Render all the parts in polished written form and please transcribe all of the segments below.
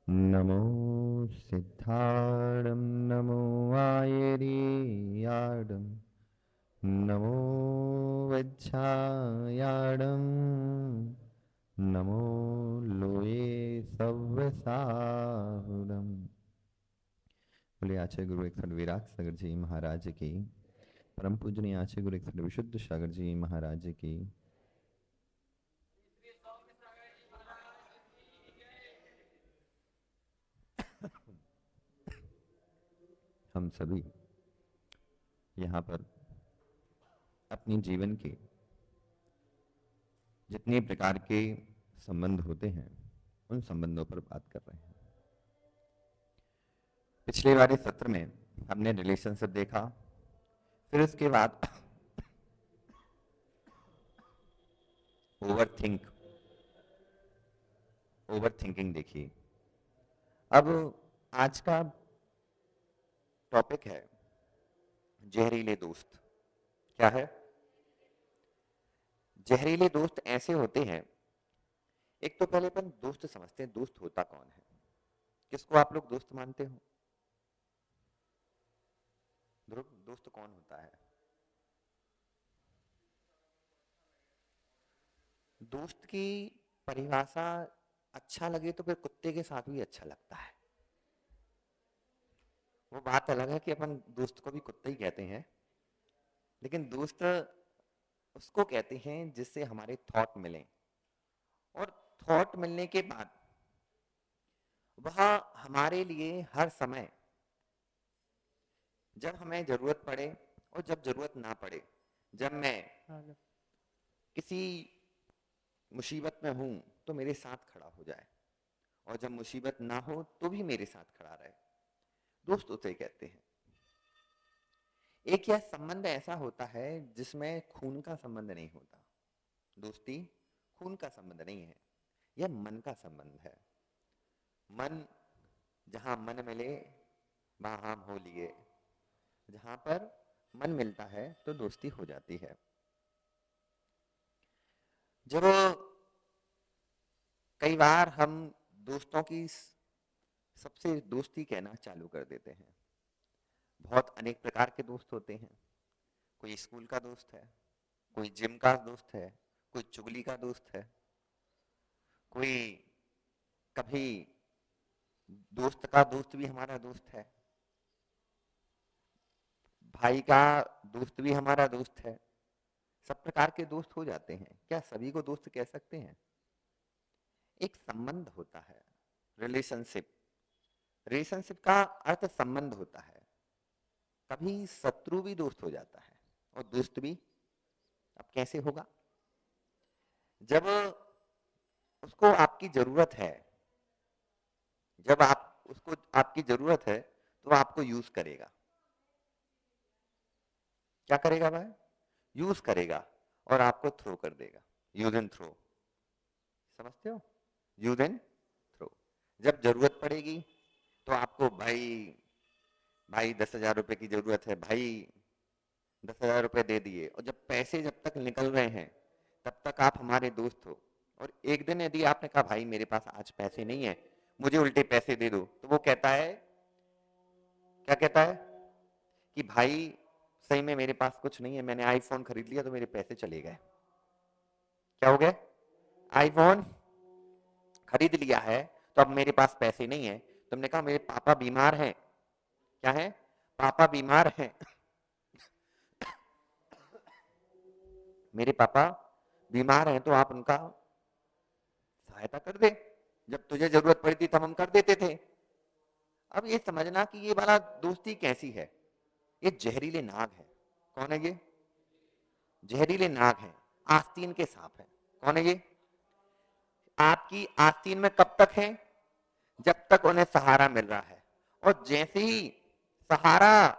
नमो सिद्धार्णं नमो आयर्याडं नमो वज्झायाडं नमो लोये सव्यसाहुरम्। बोले आचार्य गुरु एक विराट सागर जी महाराज की, परम पूजनीय आचार्य गुरु एक विशुद्ध सागर जी महाराज की। हम सभी यहाँ पर अपने जीवन के जितने प्रकार के संबंध होते हैं उन संबंधों पर बात कर रहे हैं। पिछले वाले सत्र में हमने रिलेशनशिप देखा, फिर उसके बाद ओवर थिंकिंग देखी। अब आज का टॉपिक है जहरीले दोस्त। क्या है? जहरीले दोस्त ऐसे होते हैं, एक तो पहले अपन दोस्त समझते हैं, दोस्त होता कौन है, किसको आप लोग दोस्त मानते हो? ध्रुव, दोस्त कौन होता है? दोस्त की परिभाषा अच्छा लगे तो फिर कुत्ते के साथ भी अच्छा लगता है। वो बात अलग है कि अपन दोस्त को भी कुत्ता ही कहते हैं, लेकिन दोस्त उसको कहते हैं जिससे हमारे थॉट मिलें, और थॉट मिलने के बाद वह हमारे लिए हर समय, जब हमें जरूरत पड़े और जब जरूरत ना पड़े, जब मैं किसी मुसीबत में हूं तो मेरे साथ खड़ा हो जाए, और जब मुसीबत ना हो तो भी मेरे साथ खड़ा रहे, दोस्त उसे कहते हैं। एक यह संबंध ऐसा होता है जिसमें खून का संबंध नहीं होता। दोस्ती खून का संबंध नहीं है, यह मन का संबंध है। मन, जहां मन मिले वहां हम हो लिए। जहां पर मन मिलता है तो दोस्ती हो जाती है। जब कई बार हम दोस्तों की सबसे दोस्ती कहना चालू कर देते हैं। बहुत अनेक प्रकार के दोस्त होते हैं। कोई स्कूल का दोस्त है, कोई जिम का दोस्त है, कोई चुगली का दोस्त है, कोई कभी दोस्त का दोस्त भी हमारा दोस्त है, भाई का दोस्त भी हमारा दोस्त है। सब प्रकार के दोस्त हो जाते हैं। क्या सभी को दोस्त कह सकते हैं? एक संबंध होता है, रिलेशनशिप। रिलेशनशिप का अर्थ संबंध होता है। कभी शत्रु भी दोस्त हो जाता है और दोस्त भी। अब कैसे होगा? जब उसको आपकी जरूरत है, जब आप उसको आपकी जरूरत है तो आपको यूज करेगा। क्या करेगा भाई? यूज करेगा और आपको थ्रो कर देगा। यूज एंड थ्रो, समझते हो? Use and throw. जब जरूरत पड़ेगी तो आपको भाई, भाई 10,000 रुपए की जरूरत है, भाई 10,000 रुपए दे दिए। और जब पैसे जब तक निकल रहे हैं तब तक आप हमारे दोस्त हो। और एक दिन यदि आपने कहा भाई मेरे पास आज पैसे नहीं है, मुझे उल्टे पैसे दे दो, तो वो कहता है, क्या कहता है कि भाई सही में मेरे पास कुछ नहीं है, मैंने आईफोन खरीद लिया तो मेरे पैसे चले गए। क्या हो गया? आईफोन खरीद लिया है तो अब मेरे पास पैसे नहीं है। तुमने कहा मेरे पापा बीमार हैं। क्या है? पापा बीमार हैं। मेरे पापा बीमार हैं तो आप उनका सहायता कर दे। जब तुझे जरूरत पड़ी थी तब हम कर देते थे। अब ये समझना कि ये वाला दोस्ती कैसी है। ये जहरीले नाग है। कौन है ये? जहरीले नाग है, आस्तीन के सांप है। कौन है ये? आपकी आस्तीन में कब तक है? जब तक उन्हें सहारा मिल रहा है। और जैसे ही सहारा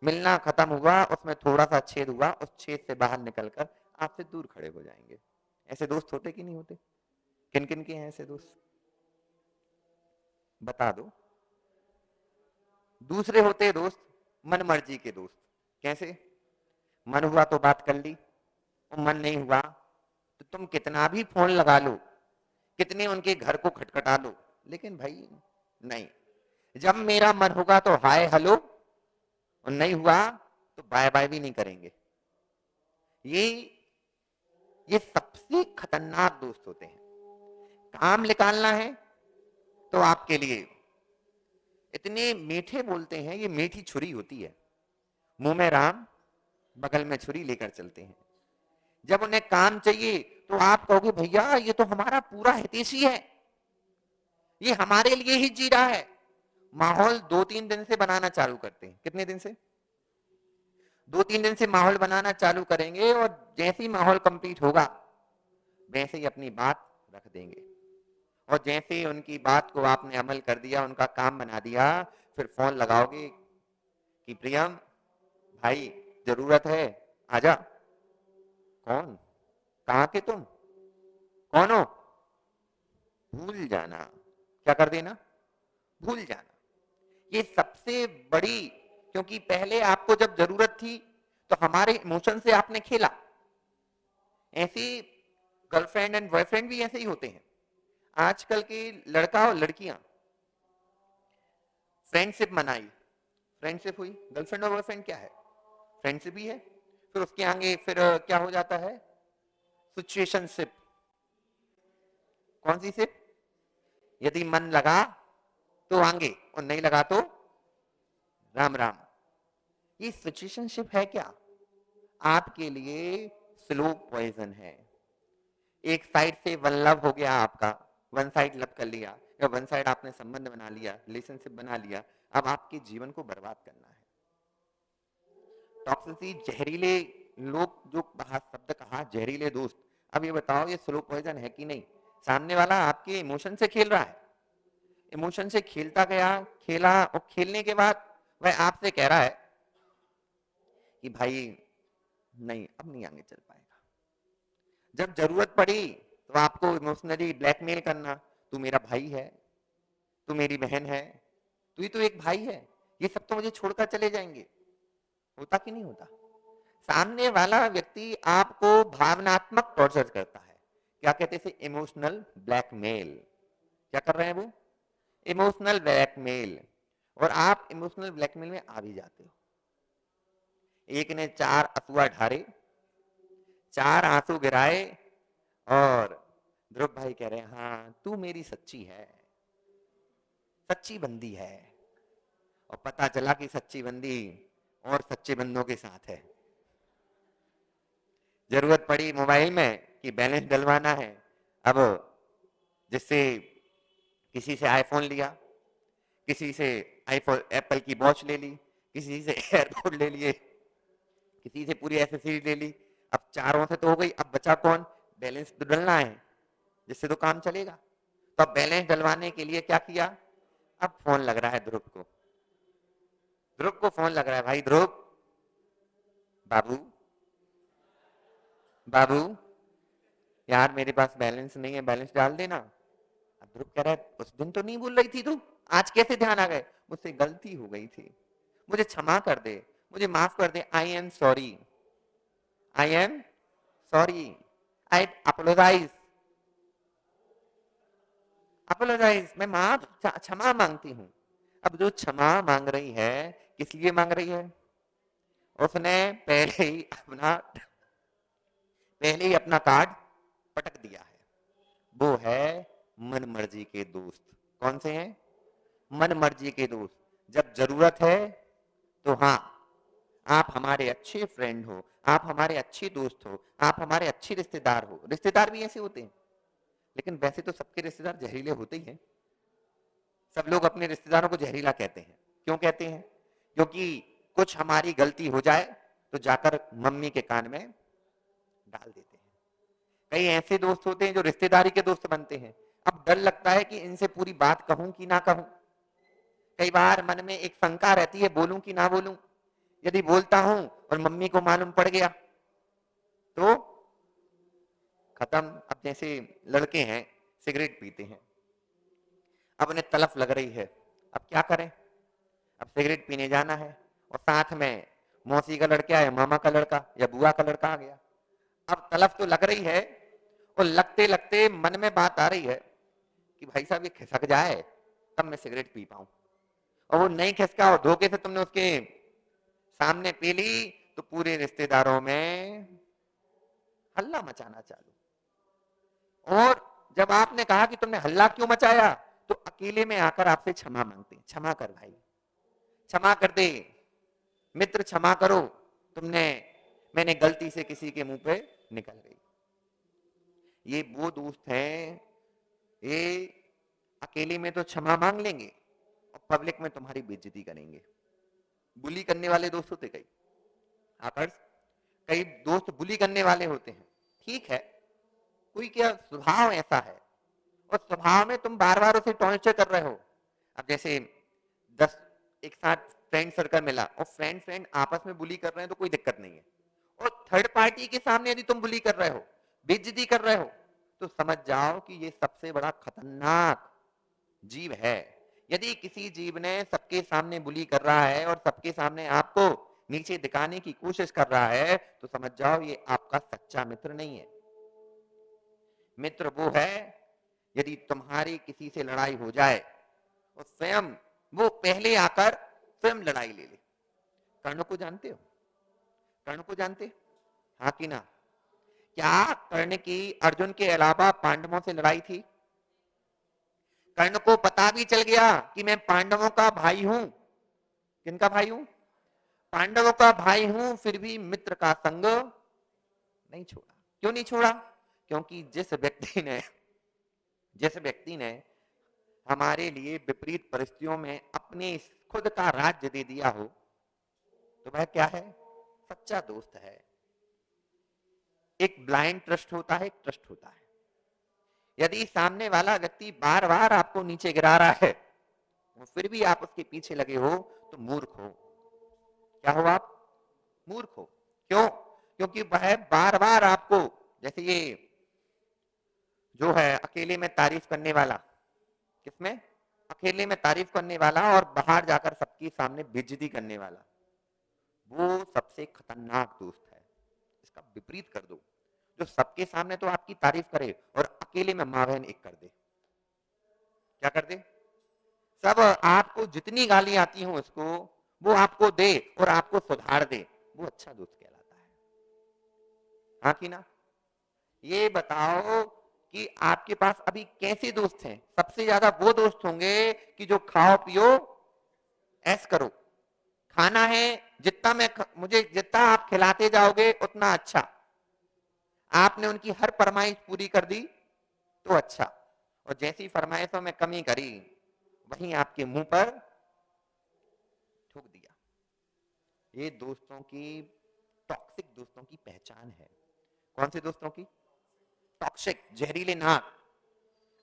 मिलना खत्म हुआ, उसमें थोड़ा सा छेद हुआ, उस छेद से बाहर निकलकर आपसे दूर खड़े हो जाएंगे। ऐसे दोस्त होते कि नहीं होते? किन किन के हैं ऐसे दोस्त? बता दो। दूसरे होते दोस्त मन मर्जी के दोस्त। कैसे? मन हुआ तो बात कर ली, और मन नहीं हुआ तो तुम कितना भी फोन लगा लो, कितने उनके घर को खटखटा लो, लेकिन भाई नहीं, जब मेरा मन होगा तो हाय हेलो, और नहीं हुआ तो बाय बाय भी नहीं करेंगे। ये ये सबसे खतरनाक दोस्त होते हैं। काम निकालना है तो आपके लिए इतने मीठे बोलते हैं, ये मीठी छुरी होती है, मुंह में राम बगल में छुरी लेकर चलते हैं। जब उन्हें काम चाहिए तो आप कहोगे भैया ये तो हमारा पूरा हितैषी है, ये हमारे लिए ही जी रहा है। माहौल 2-3 दिन से बनाना चालू करते हैं। कितने दिन से? 2-3 दिन से माहौल बनाना चालू करेंगे, और जैसे ही माहौल कंप्लीट होगा वैसे ही अपनी बात रख देंगे। और जैसे ही उनकी बात को आपने अमल कर दिया, उनका काम बना दिया, फिर फोन लगाओगे कि प्रियम भाई जरूरत है, आजा। कौन? कहाँ के तुम? कौन हो? भूल जाना। क्या कर देना? भूल जाना। ये सबसे बड़ी, क्योंकि पहले आपको जब जरूरत थी तो हमारे इमोशन से आपने खेला। ऐसे गर्लफ्रेंड एंड बॉयफ्रेंड भी ऐसे ही होते हैं। आजकल के लड़का और लड़कियां फ्रेंडशिप मनाई, फ्रेंडशिप हुई, गर्लफ्रेंड और बॉयफ्रेंड क्या है? फ्रेंडशिप ही है। फिर उसके आगे फिर क्या हो जाता है? सिचुएशनशिप। कौन सी शिप? यदि मन लगा तो आगे, और नहीं लगा तो राम राम। ये सिचुएशनशिप है क्या? आपके लिए स्लो पॉइजन है। एक साइड से वन लव हो गया आपका, वन साइड लव कर लिया, या वन साइड आपने संबंध बना लिया, रिलेशनशिप बना लिया, अब आपके जीवन को बर्बाद करना है। टॉक्सिसिटी, जहरीले लोग, जो शब्द कहा जहरीले दोस्त, अब ये बताओ ये स्लो पॉइजन है कि नहीं? सामने वाला आपके इमोशन से खेल रहा है, इमोशन से खेलता गया, खेला, और खेलने के बाद वह आपसे कह रहा है कि भाई नहीं, अब नहीं आगे चल पाएगा। जब जरूरत पड़ी तो आपको इमोशनली ब्लैकमेल करना, तू मेरा भाई है, तू मेरी बहन है, तू ही तो एक भाई है, ये सब तो मुझे छोड़कर चले जाएंगे। होता कि नहीं होता? सामने वाला व्यक्ति आपको भावनात्मक टॉर्चर करता है। क्या कहते हैं? Emotional blackmail. क्या कर रहे हैं वो? Emotional blackmail. और आप इमोशनल ब्लैकमेल में आ भी जाते हो। एक ने 4 अथुआ ढारे, 4 आंसू गिराए, और ध्रुव भाई कह रहे हैं हाँ तू मेरी सच्ची है, सच्ची बंदी है। और पता चला कि सच्ची बंदी और सच्चे बंदों के साथ है। जरूरत पड़ी मोबाइल में कि बैलेंस डलवाना है, अब जिससे किसी से आईफोन लिया, किसी से आईफोन एप्पल की वॉच ले ली, किसी से एयरपोर्ट ले लिए, किसी से पूरी एसेसरीज ले ली। अब चारों से तो हो गई, अब बचा कौन? बैलेंस तो डलना है, जिससे तो काम चलेगा। तो अब बैलेंस डलवाने के लिए क्या किया? अब फोन लग रहा है ध्रुव को, ध्रुव को फोन लग रहा है, भाई ध्रुव, बाबू बाबू यार मेरे पास बैलेंस नहीं है, बैलेंस डाल देना। अब ध्रुव कह रहा है उस दिन तो नहीं बोल रही थी तू, आज कैसे ध्यान आ गए? मुझसे गलती हो गई थी, मुझे क्षमा कर दे, मुझे माफ कर दे, I am sorry, I am sorry, I apologise, apologise, मैं माफ क्षमा मांगती हूँ। अब जो क्षमा मांग रही है, किस लिए मांग रही है? उसने पहले ही अपना कार्ड पटक दिया है। वो है मन मर्जी के दोस्त। कौन से हैं? मन मर्जी के दोस्त। जब जरूरत है तो हाँ आप हमारे अच्छे फ्रेंड हो, आप हमारे अच्छे दोस्त हो, आप हमारे अच्छे रिश्तेदार हो। रिश्तेदार भी ऐसे होते हैं, लेकिन वैसे तो सबके रिश्तेदार जहरीले होते ही हैं। सब लोग अपने रिश्तेदारों को जहरीला कहते हैं। क्यों कहते हैं? क्योंकि कुछ हमारी गलती हो जाए तो जाकर मम्मी के कान में डाल देते हैं। कई ऐसे दोस्त होते हैं जो रिश्तेदारी के दोस्त बनते हैं। अब डर लगता है कि इनसे पूरी बात कहूं कि ना कहूं। कई बार मन में एक शंका रहती है, बोलूं कि ना बोलूं। यदि बोलता हूं और मम्मी को मालूम पड़ गया तो खत्म। अब जैसे लड़के हैं सिगरेट पीते हैं, अब उन्हें तलफ लग रही है, अब क्या करें? अब सिगरेट पीने जाना है, और साथ में मौसी का लड़का या मामा का लड़का या बुआ का लड़का आ गया। अब तलफ तो लग रही है, और लगते लगते मन में बात आ रही है कि भाई साहब ये खिसक जाए तब मैं सिगरेट पी पाऊं, और वो नहीं खिसका और धोखे से तुमने उसके सामने पी ली, तो पूरे रिश्तेदारों में हल्ला मचाना चालू। और जब आपने कहा कि तुमने हल्ला क्यों मचाया, तो अकेले में आकर आपसे क्षमा मांगते हैं, क्षमा कर भाई, क्षमा कर दे मित्र, क्षमा करो, तुमने मैंने गलती से किसी के मुंह पे निकल गई। ये वो दोस्त हैं, ये अकेले में तो क्षमा मांग लेंगे और पब्लिक में तुम्हारी बेइज्जती करेंगे। बुली करने वाले दोस्त होते कई आदर्श, कई दोस्त बुली करने वाले होते हैं, ठीक है, कोई क्या स्वभाव ऐसा है, और स्वभाव में तुम बार बार उसे टॉर्चर कर रहे हो। अब जैसे 10 एक साथ फ्रेंड सर्कल मिला और फ्रेंड फ्रेंड आपस में बुली कर रहे हैं तो कोई दिक्कत नहीं है, और थर्ड पार्टी के सामने यदि तुम बुली कर रहे हो, बेइज्जती कर रहे हो, तो समझ जाओ कि ये सबसे बड़ा खतरनाक जीव है। यदि किसी जीव ने सबके सामने बुली कर रहा है और सबके सामने आपको नीचे दिखाने की कोशिश कर रहा है, तो समझ जाओ ये आपका सच्चा मित्र नहीं है। मित्र वो है यदि तुम्हारी किसी से लड़ाई हो जाए और स्वयं वो पहले आकर स्वयं लड़ाई ले ले। कर्ण को जानते हो? कर्ण को जानते, हाँ कि ना? क्या कर्ण की अर्जुन के अलावा पांडवों से लड़ाई थी? कर्ण को पता भी चल गया कि मैं पांडवों का भाई हूं। किनका भाई हूं? पांडवों का भाई हूं, फिर भी मित्र का संग नहीं छोड़ा। क्यों नहीं छोड़ा? क्योंकि जिस व्यक्ति ने हमारे लिए विपरीत परिस्थितियों में अपने खुद का राज्य दे दिया हो, तो वह क्या है? सच्चा दोस्त है। एक ब्लाइंड ट्रस्ट होता है, एक ट्रस्ट होता है। यदि सामने वाला व्यक्ति बार बार आपको नीचे गिरा रहा है और फिर भी आप उसके पीछे लगे हो, तो मूर्ख हो। क्या हो आप? मूर्ख हो। क्यों? क्योंकि वह बार बार आपको, जैसे ये जो है अकेले में तारीफ करने वाला, किसमें? अकेले में तारीफ करने वाला और बाहर जाकर सबके सामने बेइज्जती करने वाला, वो सबसे खतरनाक दोस्त है। इसका विपरीत कर दो, जो सबके सामने तो आपकी तारीफ करे और अकेले में माँ बहन एक कर दे। क्या कर दे? सब आपको जितनी गाली आती हो उसको वो आपको दे और आपको सुधार दे, वो अच्छा दोस्त कहलाता है। हाँ कि ना? ये बताओ कि आपके पास अभी कैसे दोस्त हैं? सबसे ज्यादा वो दोस्त होंगे कि जो खाओ पियो ऐस करो, खाना है जितना मुझे जितना आप खिलाते जाओगे उतना अच्छा, आपने उनकी हर फरमाइश पूरी कर दी तो अच्छा, और जैसी फरमाइशों में कमी करी वहीं आपके मुंह पर थूक दिया। ये दोस्तों की, टॉक्सिक दोस्तों की पहचान है। कौन से दोस्तों की? टॉक्सिक, जहरीले नाक।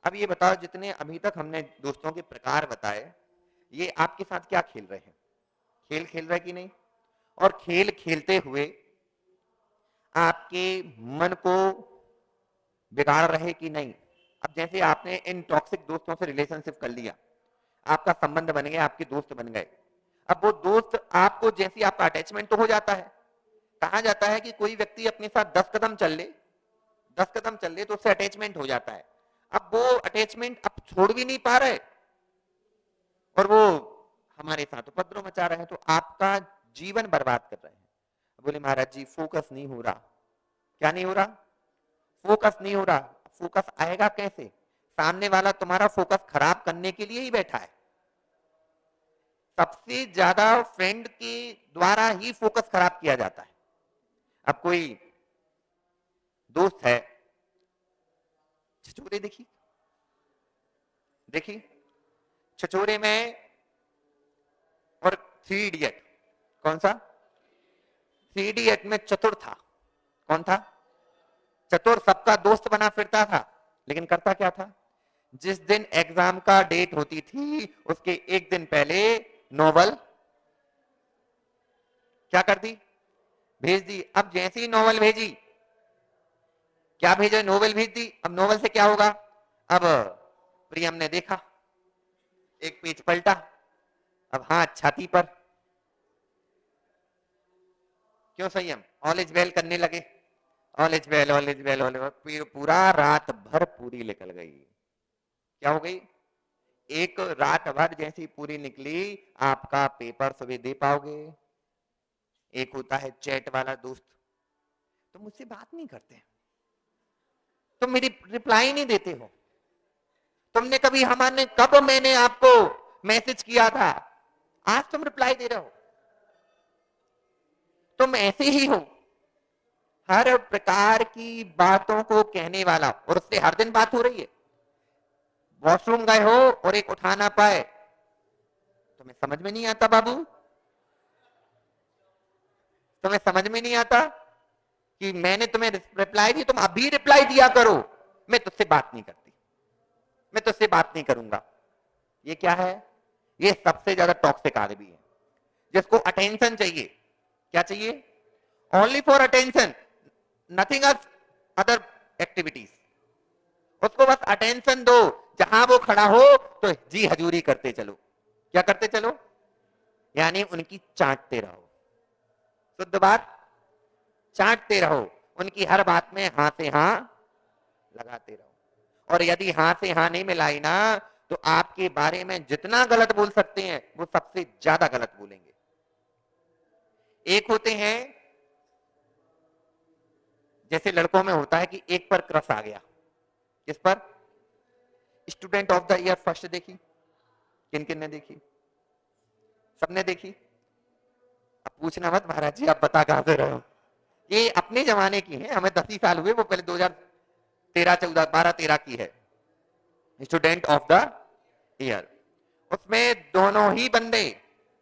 अब ये बताओ, जितने अभी तक हमने दोस्तों के प्रकार बताए, ये आपके साथ क्या खेल रहे हैं? खेल खेल रहे कि नहीं? और खेल खेलते हुए आपके मन को बिगाड़ रहे कि नहीं? अब जैसे आपने इन टॉक्सिक दोस्तों से रिलेशनशिप कर लिया, आपका संबंध बन गया, आपके दोस्त बन गए, अब वो दोस्त आपको, जैसी आपका अटैचमेंट तो हो जाता है। कहा जाता है कि कोई व्यक्ति अपने साथ 10 कदम चल ले, 10 कदम चल ले तो उससे अटैचमेंट हो जाता है। अब वो अटैचमेंट अब छोड़ भी नहीं पा रहे और वो हमारे साथ उपद्रव मचा रहे हैं, तो आपका जीवन बर्बाद कर रहे हैं। बोले महाराज जी फोकस नहीं हो रहा। क्या नहीं हो रहा? फोकस नहीं हो रहा। फोकस आएगा कैसे? सामने वाला तुम्हारा फोकस खराब करने के लिए ही बैठा है। सबसे ज्यादा फ्रेंड के द्वारा ही फोकस खराब किया जाता है। अब कोई दोस्त है, छिछोरे देखी, देखी छिछोरे में, और थ्री इडियट, कौन सा? थ्री इडियट में चतुर था। कौन था? चतुर, सबका दोस्त बना फिरता था, लेकिन करता क्या था? जिस दिन एग्जाम का डेट होती थी उसके एक दिन पहले नोवेल क्या कर दी? भेज दी। अब जैसे ही नोवेल भेजी, क्या भेजा? नोवेल भेज दी। अब नोवेल से क्या होगा? अब प्रियम ने देखा, एक पेज पलटा, अब हाथ छाती पर, क्यों संयम? ऑल इज वेल करने लगे, all is well, all is well, all is well, पूरा रात भर पूरी निकल गई। क्या हो गई? एक रात भर जैसी पूरी निकली, आपका पेपर सुबह दे पाओगे? एक होता है चैट वाला दोस्त, तो मुझसे बात नहीं करते, तुम मेरी रिप्लाई नहीं देते हो, तुमने कभी हमारे कब मैंने आपको मैसेज किया था, आज तुम रिप्लाई दे रहे हो, तुम ऐसे ही हो। हर प्रकार की बातों को कहने वाला, और उससे हर दिन बात हो रही है। वॉशरूम गए हो और एक उठा ना पाए, तुम्हें समझ में नहीं आता बाबू, तुम्हें समझ में नहीं आता कि मैंने तुम्हें रिप्लाई दी, तुम अभी रिप्लाई दिया करो, मैं तुझसे बात नहीं करती, मैं तुझसे बात नहीं करूंगा। ये क्या है? ये सबसे ज्यादा टॉक्सिक आदमी है, जिसको अटेंशन चाहिए। क्या चाहिए? Only for attention, nothing other activities. उसको बस अटेंशन दो, जहां वो खड़ा हो तो जी हजूरी करते चलो। क्या करते चलो? यानी उनकी चाटते रहो, शुद्ध बात, चाटते रहो, उनकी हर बात में हां से हां लगाते रहो। और यदि हां से हां नहीं मिलाई ना, तो आपके बारे में जितना गलत बोल सकते हैं वो सबसे ज्यादा गलत बोलेंगे। एक होते हैं, जैसे लड़कों में होता है कि एक पर क्रश आ गया। किस पर? Student of the year first देखी? किन किन ने देखी? सबने देखी? अब पूछना मत महाराज जी आप बता कहां से रहे हो, ये अपने जमाने की है, हमें 10 ही साल हुए, वो पहले 2013 14 12 13 की है। स्टूडेंट ऑफ द ईयर, उसमें दोनों ही बंदे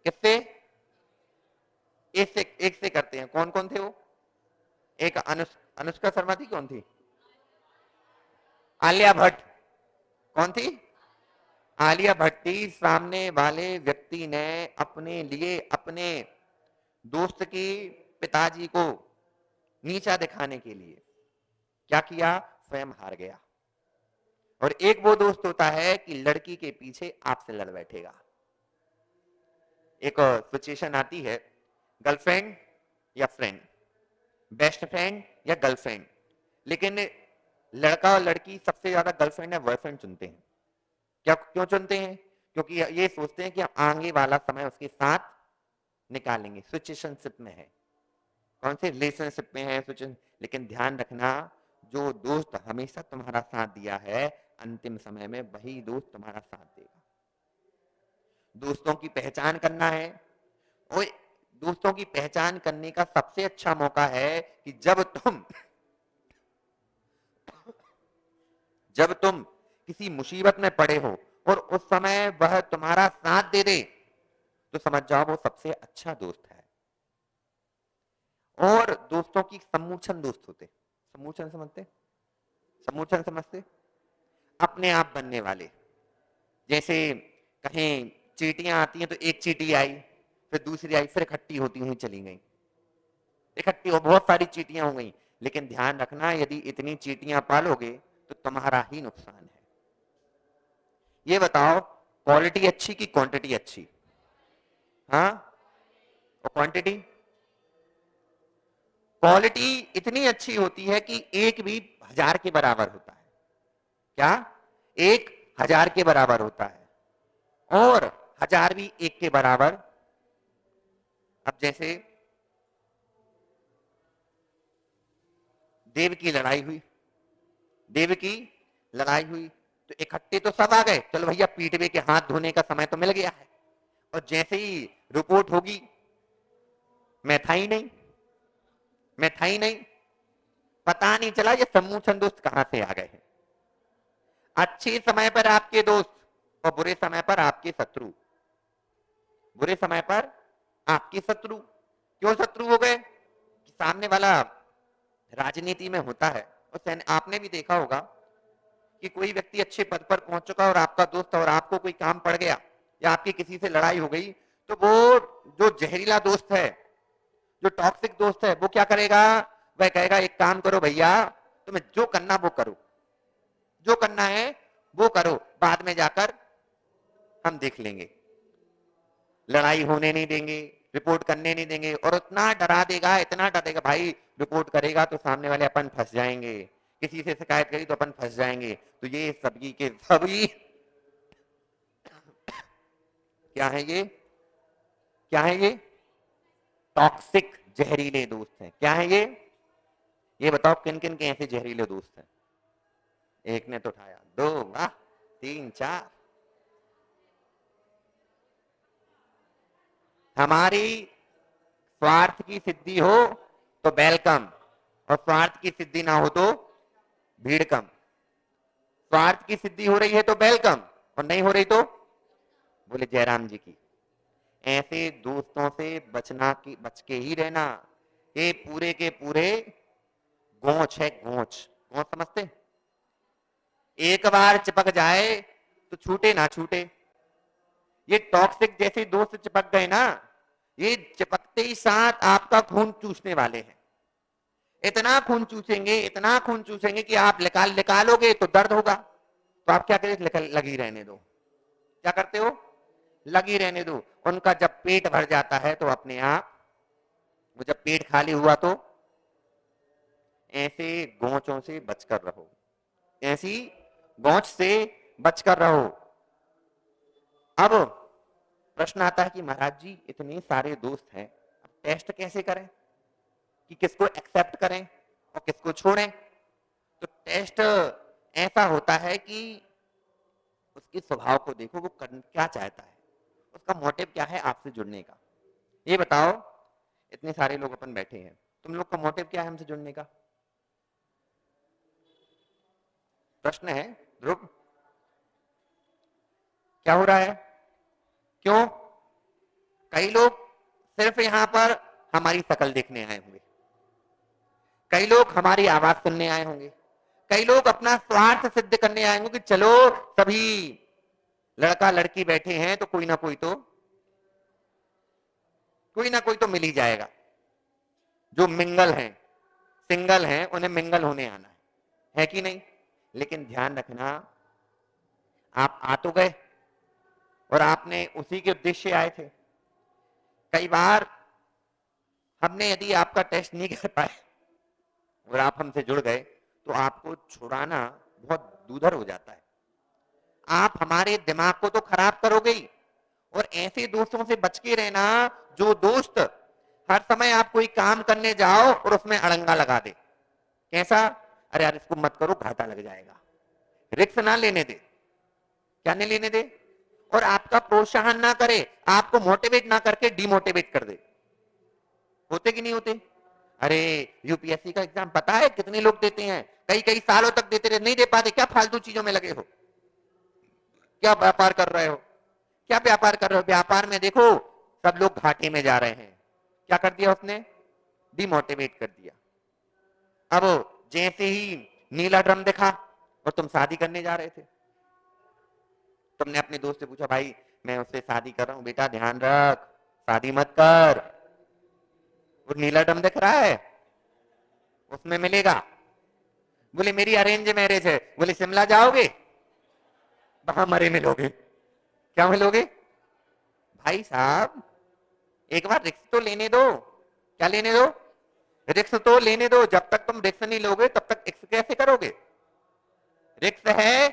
किससे? एक से करते हैं। कौन कौन थे वो? एक अनुष्का शर्मा थी, कौन थी? आलिया भट्ट। कौन थी? आलिया भट्ट थी। सामने वाले व्यक्ति ने अपने लिए अपने दोस्त की पिताजी को नीचा दिखाने के लिए क्या किया? स्वयं हार गया। और एक वो दोस्त होता है कि लड़की के पीछे आपसे लड़ बैठेगा। एक सिचुएशन आती है, गर्लफ्रेंड या फ्रेंड, बेस्ट फ्रेंड या गर्लफ्रेंड, लेकिन लड़का और लड़की सबसे ज्यादा गर्लफ्रेंड या बॉयफ्रेंड चुनते हैं। क्या क्यों चुनते हैं? क्योंकि ये सोचते हैं कि आगे वाला समय उसके साथ निकालेंगे, सिचुएशनशिप में है, कौन से रिलेशनशिप में है, लेकिन ध्यान रखना, जो दोस्त हमेशा तुम्हारा साथ दिया है, अंतिम समय में वही दोस्त तुम्हारा साथ देगा। दोस्तों की पहचान करना है। और दोस्तों की पहचान करने का सबसे अच्छा मौका है कि जब तुम किसी मुसीबत में पड़े हो और उस समय वह तुम्हारा साथ दे दे, तो समझ जाओ वो सबसे अच्छा दोस्त है। और दोस्तों की सम्मूचन दोस्त होते, सम्मूचन समझते? सम्मूचन समझते? अपने आप बनने वाले। जैसे कहीं चींटियां आती हैं तो एक चींटी आई, फिर दूसरी आई, फिर इकट्ठी होती हुई चली गई, इकट्ठी हो बहुत सारी चींटियां हो गई। लेकिन ध्यान रखना, यदि इतनी चींटियां पालोगे तो तुम्हारा ही नुकसान है। ये बताओ, क्वालिटी अच्छी कि क्वांटिटी अच्छी? हाँ, और क्वांटिटी? क्वालिटी इतनी अच्छी होती है कि एक भी 1000 के बराबर होता है। क्या? एक 1000 के बराबर होता है, और 1000 भी एक के बराबर। अब जैसे देव की लड़ाई हुई, देव की लड़ाई हुई, तो इकट्ठे तो सब आ गए, चलो भैया पीटवे के हाथ धोने का समय तो मिल गया है। और जैसे ही रिपोर्ट होगी, मैं था ही नहीं, मैं था ही नहीं, पता नहीं चला ये सम्मूचन दोस्त कहां से आ गए हैं। अच्छे समय पर आपके दोस्त और बुरे समय पर आपके शत्रु, बुरे समय पर आपके शत्रु। क्यों शत्रु हो गए? सामने वाला, राजनीति में होता है, और आपने भी देखा होगा कि कोई व्यक्ति अच्छे पद पर पहुंच चुका और आपका दोस्त, और आपको कोई काम पड़ गया या आपकी किसी से लड़ाई हो गई, तो वो जो जहरीला दोस्त है, जो टॉक्सिक दोस्त है, वो क्या करेगा? वह कहेगा एक काम करो भैया, तुम्हें जो करना वो करो, जो करना है वो करो, बाद में जाकर हम देख लेंगे। लड़ाई होने नहीं देंगे, रिपोर्ट करने नहीं देंगे, और इतना डरा देगा, इतना डरा देगा भाई, रिपोर्ट करेगा तो सामने वाले अपन फंस जाएंगे, किसी से शिकायत करी तो अपन फंस जाएंगे। तो ये सभी के सभी क्या है ये, क्या है ये, टॉक्सिक जहरीले दोस्त हैं। क्या है ये बताओ किन किन के ऐसे जहरीले दोस्त हैं? एक ने तो उठाया, दो, वाह, तीन, चार। हमारी स्वार्थ की सिद्धि हो तो वेलकम, और स्वार्थ की सिद्धि ना हो तो भीड़ कम। स्वार्थ की सिद्धि हो रही है तो वेलकम, और नहीं हो रही तो बोले जयराम जी की। ऐसे दोस्तों से बचना की बच के ही रहना। ये पूरे के पूरे गोंच है, गोंच। गोंच समझते? एक बार चिपक जाए तो छूटे ना छूटे। ये टॉक्सिक जैसे दोस्त चिपक गए ना, ये चिपकते ही साथ आपका खून चूसने वाले हैं। इतना खून चूसेंगे, इतना खून चूसेंगे कि आप निकालोगे तो दर्द होगा, तो आप क्या करें, लगी रहने दो। क्या करते हो? लगी रहने दो। उनका जब पेट भर जाता है तो अपने आप, वो जब पेट खाली हुआ तो ऐसे गोंचों से बचकर रहो, ऐसी गोंच से बचकर रहो। अब प्रश्न आता है कि महाराज जी इतने सारे दोस्त हैं, अब टेस्ट कैसे करें कि किसको एक्सेप्ट करें और किसको छोड़ें? तो टेस्ट ऐसा होता है कि उसके स्वभाव को देखो, वो क्या चाहता है, उसका मोटिव क्या है आपसे जुड़ने का। ये बताओ, इतने सारे लोग अपन बैठे हैं, तुम लोग का मोटिव क्या है हमसे जुड़ने का? प्रश्न है ध्रुव, क्या हो रहा है? क्यों? कई लोग सिर्फ यहां पर हमारी शक्ल देखने आए होंगे, कई लोग हमारी आवाज सुनने आए होंगे, कई लोग अपना स्वार्थ सिद्ध करने आए होंगे कि चलो सभी लड़का लड़की बैठे हैं तो कोई ना कोई तो मिल ही जाएगा। जो मिंगल हैं, सिंगल हैं, उन्हें मिंगल होने आना है कि नहीं? लेकिन ध्यान रखना, आप आ तो गए और आपने उसी के उद्देश्य आए थे। कई बार हमने यदि आपका टेस्ट नहीं कर पाए और आप हमसे जुड़ गए तो आपको छुड़ाना बहुत दूधर हो जाता है। आप हमारे दिमाग को तो खराब करोगे ही, और ऐसे दोस्तों से बच के रहना जो दोस्त हर समय आप कोई काम करने जाओ और उसमें अड़ंगा लगा दे। कैसा? अरे यार इसको मत करो, घाटा लग जाएगा, रिस्क ना लेने दे। क्या नहीं लेने दे? और आपका प्रोत्साहन ना करे, आपको मोटिवेट ना करके डिमोटिवेट कर दे। होते कि नहीं होते? अरे यूपीएससी का एग्जाम पता है कितने लोग देते हैं, कई कई सालों तक देते रहे, नहीं दे पाते। क्या फालतू चीजों में लगे हो? क्या व्यापार कर रहे हो? क्या व्यापार कर रहे हो? व्यापार में देखो सब लोग घाटे में जा रहे हैं। क्या कर दिया उसने? डिमोटिवेट कर दिया। अब जैसे ही नीला ड्रम दिखा और तुम शादी करने जा रहे थे, तुमने अपने दोस्त से पूछा, भाई मैं उससे शादी कर रहा हूं, बेटा ध्यान रख, शादी मत कर, वो नीला ड्रम दिख रहा है उसमें मिलेगा। बोले मेरी अरेंज मैरिज है। बोले शिमला जाओगे? वहां मरे मिलोगे। क्या मिलोगे? भाई साहब एक बार रिस्क तो लेने दो। क्या लेने दो? रिस्क तो लेने दो। जब तक तुम रिस्क नहीं लोगे तब तक इश्क कैसे करोगे? रिस्क है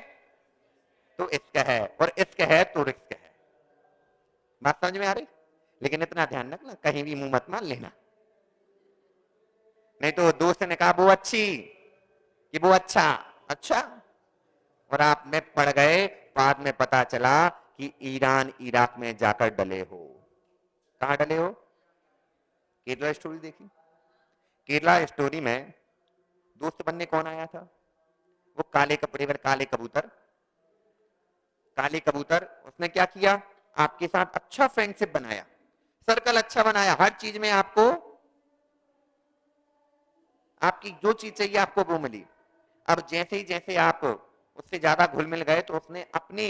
तो इश्क है, और इश्क है तो रिस्क है। बात समझ में आ रही? लेकिन इतना ध्यान रखना, कहीं भी मुंह मत मान लेना, नहीं तो दोस्त ने कहा वो अच्छी कि वो अच्छा। अच्छा, और आप में पड़ गए, बाद में पता चला कि ईरान इराक में जाकर डले हो। कहां डले हो? केरला स्टोरी देखी? केरला स्टोरी में दोस्त बनने कौन आया था? वो काले कपड़े पर काले कबूतर। काले कबूतर उसने क्या किया? आपके साथ अच्छा फ्रेंडशिप बनाया, सर्कल अच्छा बनाया, हर चीज में आपको, आपकी जो चीज चाहिए आपको वो मिली। अब जैसे आप उससे ज्यादा घुल मिल गए तो उसने अपने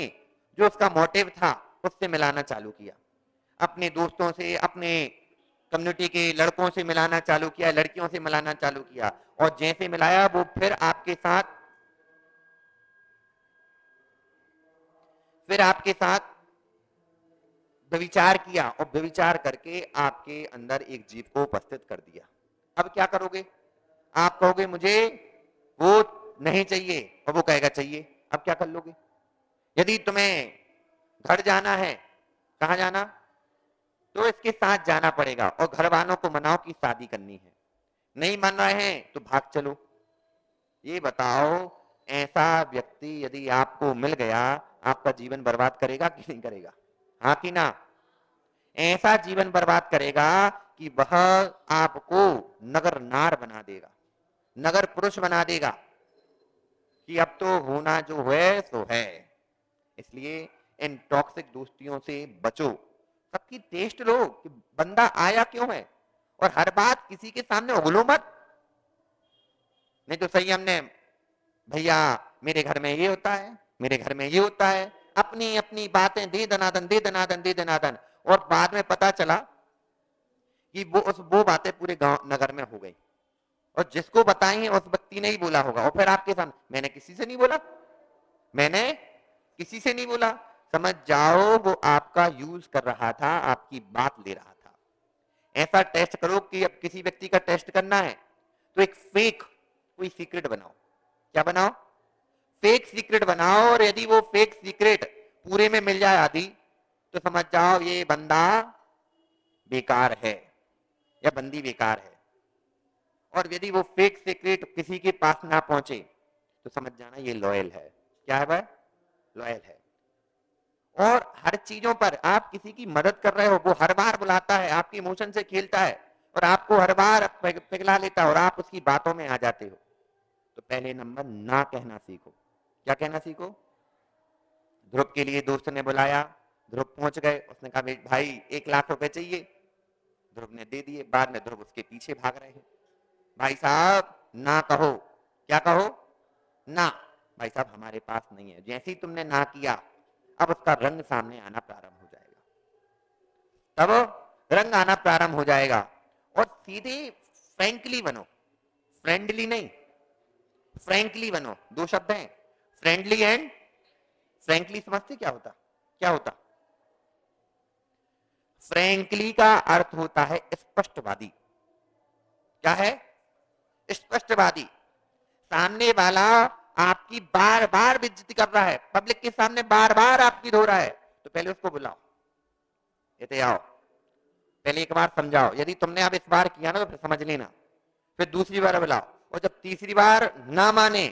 जो उसका मोटिव था उससे मिलाना चालू किया, अपने दोस्तों से, अपने कम्युनिटी के लड़कों से मिलाना चालू किया, लड़कियों से मिलाना चालू किया, और जैसे मिलाया वो फिर आपके साथ व्यभिचार किया, और व्यभिचार करके आपके अंदर एक जीव को उपस्थित कर दिया। अब क्या करोगे? आप कहोगे मुझे वो नहीं चाहिए और वो कहेगा चाहिए, अब क्या कर लोगे? यदि तुम्हें घर जाना है, कहाँ जाना, तो इसके साथ जाना पड़ेगा और घर वालों को मनाओ कि शादी करनी है, नहीं मान रहे हैं तो भाग चलो। ये बताओ, ऐसा व्यक्ति यदि आपको मिल गया, आपका जीवन बर्बाद करेगा कि नहीं करेगा? हाँ कि ना? ऐसा जीवन बर्बाद करेगा कि वह आपको नगर नार बना देगा, नगर पुरुष बना देगा कि अब तो होना जो है सो है। इसलिए इन टॉक्सिक दोस्तियों से बचो, सबकी टेस्ट लो कि बंदा आया क्यों है, और हर बात किसी के सामने उगलो मत। नहीं तो सही हमने, भैया मेरे घर में ये होता है, मेरे घर में ये होता है, अपनी अपनी बातें दे दनादन दे दनादन दे दनादन, और बाद में पता चला कि वो बातें पूरे गांव नगर में हो गई, और जिसको बताई है उस व्यक्ति ने ही बोला होगा, और फिर आपके सामने, मैंने किसी से नहीं बोला, मैंने किसी से नहीं बोला। समझ जाओ वो आपका यूज कर रहा था, आपकी बात ले रहा था। ऐसा टेस्ट करो कि अब किसी व्यक्ति का टेस्ट करना है तो एक फेक कोई सीक्रेट बनाओ। क्या बनाओ? फेक सीक्रेट बनाओ, और यदि वो फेक सीक्रेट पूरे में मिल जाए आदि, तो समझ जाओ ये बंदा बेकार है या बंदी बेकार है। और यदि वो फेक सीक्रेट किसी के पास ना पहुंचे तो समझ जाना ये लॉयल है। क्या है भाई? लॉयल है। और हर चीजों पर आप किसी की मदद कर रहे हो, वो हर बार बुलाता है, आपके इमोशन से खेलता है और आपको हर बार पिघला लेता है और आप उसकी बातों में आ जाते हो। तो पहले नंबर ना कहना सीखो। क्या कहना सीखो? ध्रुव के लिए दोस्त ने बुलाया, ध्रुव पहुंच गए, उसने कहा भाई 1 लाख रुपए चाहिए, ध्रुव ने दे दिए, बाद में ध्रुव उसके पीछे भाग रहे हैं। भाई साहब ना कहो। क्या कहो? ना। भाई साहब हमारे पास नहीं है। जैसे ही तुमने ना किया, अब उसका रंग सामने आना प्रारंभ हो जाएगा, तब रंग आना प्रारंभ हो जाएगा। और सीधे फ्रैंकली बनो, फ्रेंडली नहीं, फ्रैंकली बनो। 2 शब्द हैं, फ्रेंडली एंड फ्रैंकली। समझते क्या होता? क्या होता? फ्रैंकली का अर्थ होता है स्पष्टवादी। क्या है? स्पष्टवादी। सामने वाला आपकी बार बार बेइज्जती कर रहा है, पब्लिक के सामने बार बार आपकी धो रहा है, तो पहले उसको बुलाओ, ये आओ, पहले एक बार समझाओ। यदि तुमने अब इस बार किया ना तो फिर समझ लेना, फिर दूसरी बार बुलाओ, और जब तीसरी बार ना माने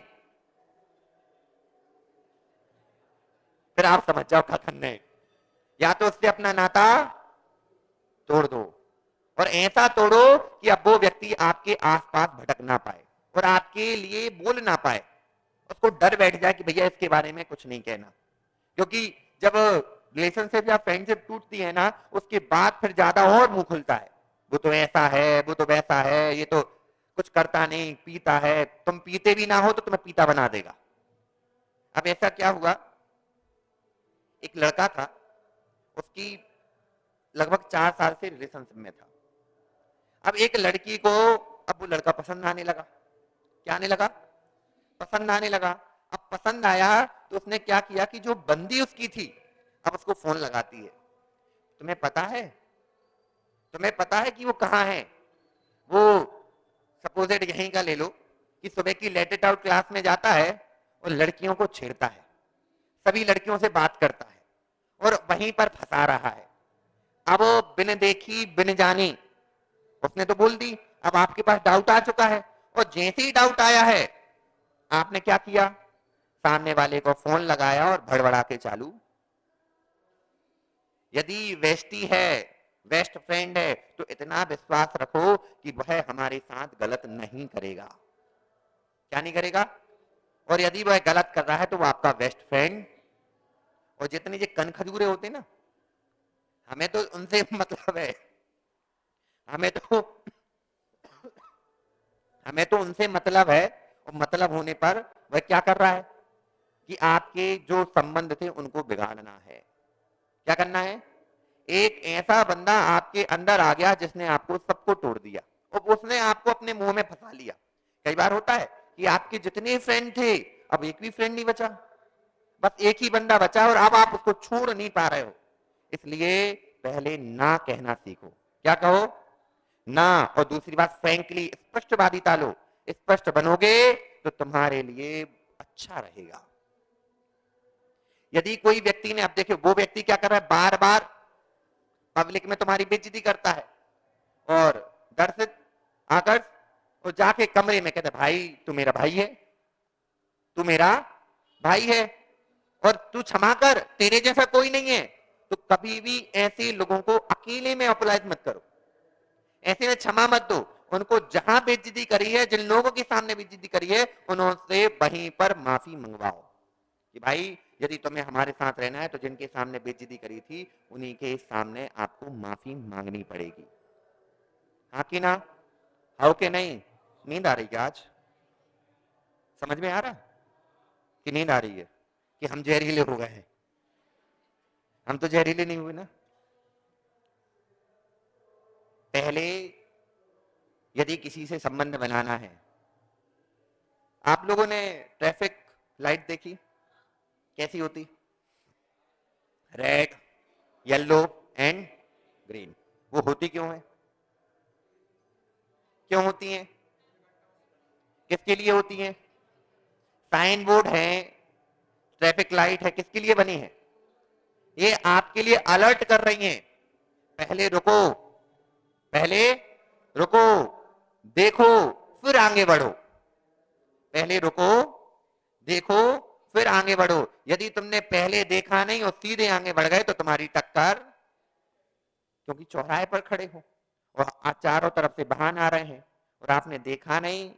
फिर आप समझ जाओ क्या करना है। या तो उससे अपना नाता तोड़ दो, और ऐसा तोड़ो कि अब वो व्यक्ति आपके आसपास भटक ना पाए और आपके लिए बोल ना पाए। उसको डर बैठ जाए कि भैया इसके बारे में कुछ नहीं कहना। क्योंकि जब रिलेशनशिप या फ्रेंडशिप टूटती है ना, उसके बाद फिर ज्यादा और मुंह खुलता है, वो तो ऐसा है, वो तो वैसा है, ये तो कुछ करता नहीं, पीता है, तुम पीते भी ना हो तो तुम्हें पीता बना देगा। अब ऐसा क्या हुआ, एक लड़का था, उसकी लगभग 4 साल से रिलेशनशिप में था। अब एक लड़की को, अब वो लड़का पसंद आने लगा। क्या आने लगा? पसंद आने लगा। अब पसंद आया तो उसने क्या किया कि जो बंदी उसकी थी, अब उसको फोन लगाती है। तुम्हें पता है, तुम्हें पता है कि वो कहाँ है? वो सपोजेड यहीं का ले लो कि सुबह की लेटेड आउट क्लास में जाता है और लड़कियों को छेड़ता है, सभी लड़कियों से बात करता है और वहीं पर फंसा रहा है। अब वो बिन देखी बिन जानी उसने तो बोल दी। अब आपके पास डाउट आ चुका है, और जैसे ही डाउट आया है, आपने क्या किया? सामने वाले को फोन लगाया और भड़बड़ा के चालू। यदि वेस्टी है, बेस्ट फ्रेंड है, तो इतना विश्वास रखो कि वह हमारे साथ गलत नहीं करेगा। क्या नहीं करेगा? और यदि वह गलत कर रहा है तो वो आपका बेस्ट फ्रेंड। और जितने ये कन खजूरे होते ना, हमें तो उनसे मतलब है, हमें तो हमें तो उनसे मतलब है। और मतलब होने पर वह क्या कर रहा है कि आपके जो संबंध थे उनको बिगाड़ना है। क्या करना है? एक ऐसा बंदा आपके अंदर आ गया जिसने आपको सबको तोड़ दिया और उसने आपको अपने मुंह में फंसा लिया। कई बार होता है कि आपके जितने फ्रेंड थे, अब एक भी फ्रेंड नहीं बचा, बस एक ही बंदा बचा और अब आप उसको छोड़ नहीं पा रहे हो। इसलिए पहले ना कहना सीखो। क्या कहो? ना। और दूसरी बात, फ्रैंकली स्पष्टवादिता लो। स्पष्ट बनोगे तो तुम्हारे लिए अच्छा रहेगा। यदि कोई व्यक्ति ने, अब देखिए वो व्यक्ति क्या कर रहा है, बार बार पब्लिक में तुम्हारी बेइज्जती करता है और डर से आकर वो जाके कमरे में कहता भाई तू मेरा भाई है, तू मेरा भाई है और तू क्षमा कर, तेरे जैसा कोई नहीं है। तो कभी भी ऐसे लोगों को अकेले में अपोलाइज मत करो, ऐसे में क्षमा मत दो। उनको जहां बेइज्जती करी है, जिन लोगों के सामने बेइज्जती करी है, उनसे वहीं पर माफी मंगवाओ कि भाई यदि तुम्हें हमारे साथ रहना है तो जिनके सामने बेइज्जती करी थी उन्हीं के सामने आपको माफी मांगनी पड़ेगी। हाँ कि ना? हो के नहीं? नींद आ रही क्या आज? समझ में आ रहा कि नींद आ रही है कि हम जहरीले हो गए हैं? हम तो जहरीले नहीं हुए ना। पहले यदि किसी से संबंध बनाना है, आप लोगों ने ट्रैफिक लाइट देखी कैसी होती? Red, yellow and green. वो होती क्यों है? क्यों होती हैं? किसके लिए होती हैं? साइन बोर्ड है, ट्रैफिक लाइट है, किसके लिए बनी है? ये आपके लिए अलर्ट कर रही हैं, पहले रुको, पहले रुको, देखो, फिर आगे बढ़ो। पहले रुको, देखो, फिर आगे बढ़ो। यदि तुमने पहले देखा नहीं और सीधे आगे बढ़ गए तो तुम्हारी टक्कर, क्योंकि चौराहे पर खड़े हो और चारों तरफ से वाहन आ रहे हैं और आपने देखा नहीं,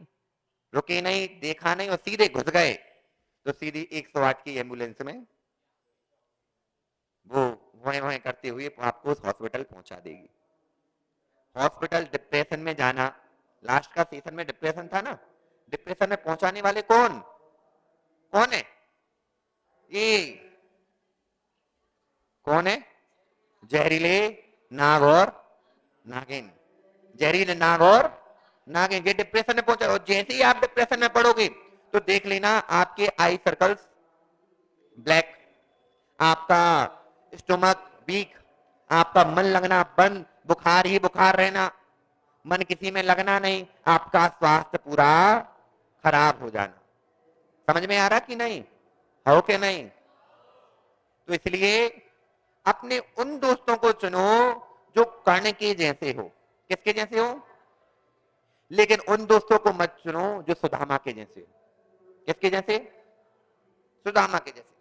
रुके नहीं, देखा नहीं और सीधे घुस गए, तो सीधी 108 की एम्बुलेंस में वो वहीं वहीं करते हुए आपको हॉस्पिटल पहुंचा देगी। हॉस्पिटल, डिप्रेशन में जाना, लास्ट का सेशन में डिप्रेशन था ना, डिप्रेशन में पहुंचाने वाले कौन कौन है? ये कौन है? जहरीले नाग और नागिन। जहरीले नाग और नागिन ये डिप्रेशन में पहुंचा। और जैसे ही आप डिप्रेशन में पड़ोगे तो देख लेना आपके आई सर्कल्स ब्लैक, आपका स्टोमक वीक, आपका मन लगना बंद, बुखार ही बुखार रहना, मन किसी में लगना नहीं, आपका स्वास्थ्य पूरा खराब हो जाना। समझ में आ रहा कि नहीं? हो के नहीं? तो इसलिए अपने उन दोस्तों को चुनो जो कर्ण के जैसे हो। किसके जैसे हो? लेकिन उन दोस्तों को मत चुनो जो सुदामा के जैसे हो। किसके जैसे? सुदामा के जैसे।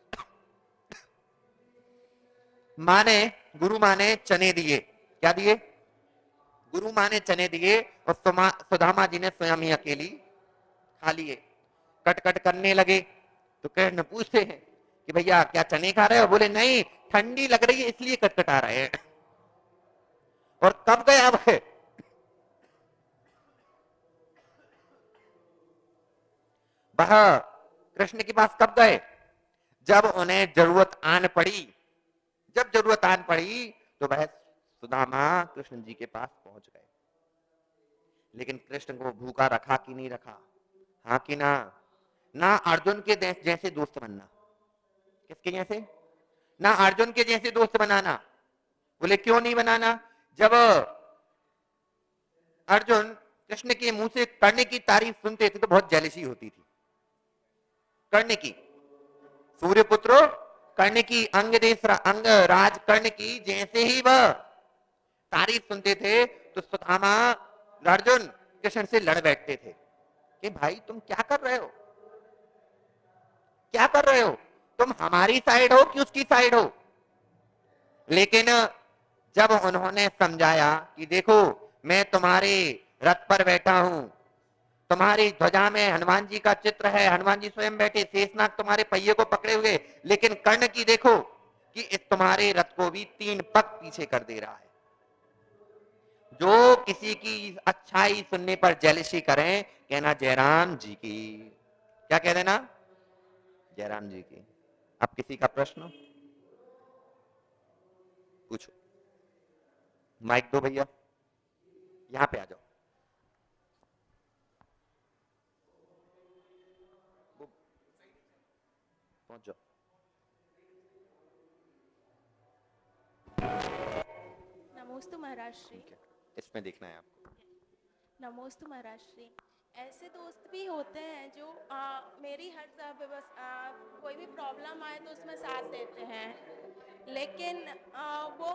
माने, गुरु माने चने दिए। क्या दिए? गुरु माँ ने चने दिए और सुदामा जी ने स्वयं ही अकेली खा लिए। कट कट करने लगे तो कृष्ण पूछते हैं कि भैया क्या चने खा रहे हो? बोले नहीं, ठंडी लग रही है इसलिए कटकटा रहे हैं। और कब गए अब है? वह कृष्ण के पास कब गए? जब उन्हें जरूरत आन पड़ी। जब जरूरत आन पड़ी तो वह सुदामा कृष्ण जी के पास पहुंच गए। लेकिन कृष्ण को भूखा रखा कि नहीं रखा? हाँ कि ना? ना अर्जुन के जैसे दोस्त बनना। किसके जैसे? ना अर्जुन के जैसे दोस्त बनाना। बोले क्यों नहीं बनाना? जब अर्जुन कृष्ण के मुंह से कर्ण की तारीफ सुनते थे तो बहुत जेलसी होती थी। कर्ण की, सूर्यपुत्र कर्ण की, अंग राज कर्ण की जैसे ही वह तारीफ सुनते थे तो सुदामा अर्जुन कृष्ण से लड़ बैठते थे कि भाई तुम क्या कर रहे हो, क्या कर रहे हो, तुम हमारी साइड हो कि उसकी साइड हो? लेकिन जब उन्होंने समझाया कि देखो मैं तुम्हारे रथ पर बैठा हूं, तुम्हारी ध्वजा में हनुमान जी का चित्र है, हनुमान जी स्वयं बैठे, शेषनाग तुम्हारे पहिए को पकड़े हुए, लेकिन कर्ण की देखो कि इस तुम्हारे रथ को भी 3 पग पीछे कर दे रहा है। जो किसी की अच्छाई सुनने पर जेलसी करें, कहना जयराम जी की। क्या कह देना? जयराम जी की। अब किसी का प्रश्न पूछो, माइक दो भैया, यहां पे आ जाओ। पहुंच जाओ। नमोस्तु महाराज श्री। ठीक है, इसमें देखना है आपको। नमोस्तु महाराज श्री। ऐसे दोस्त भी होते हैं जो मेरी हर कोई भी प्रॉब्लम आए तो उसमें साथ देते हैं, लेकिन वो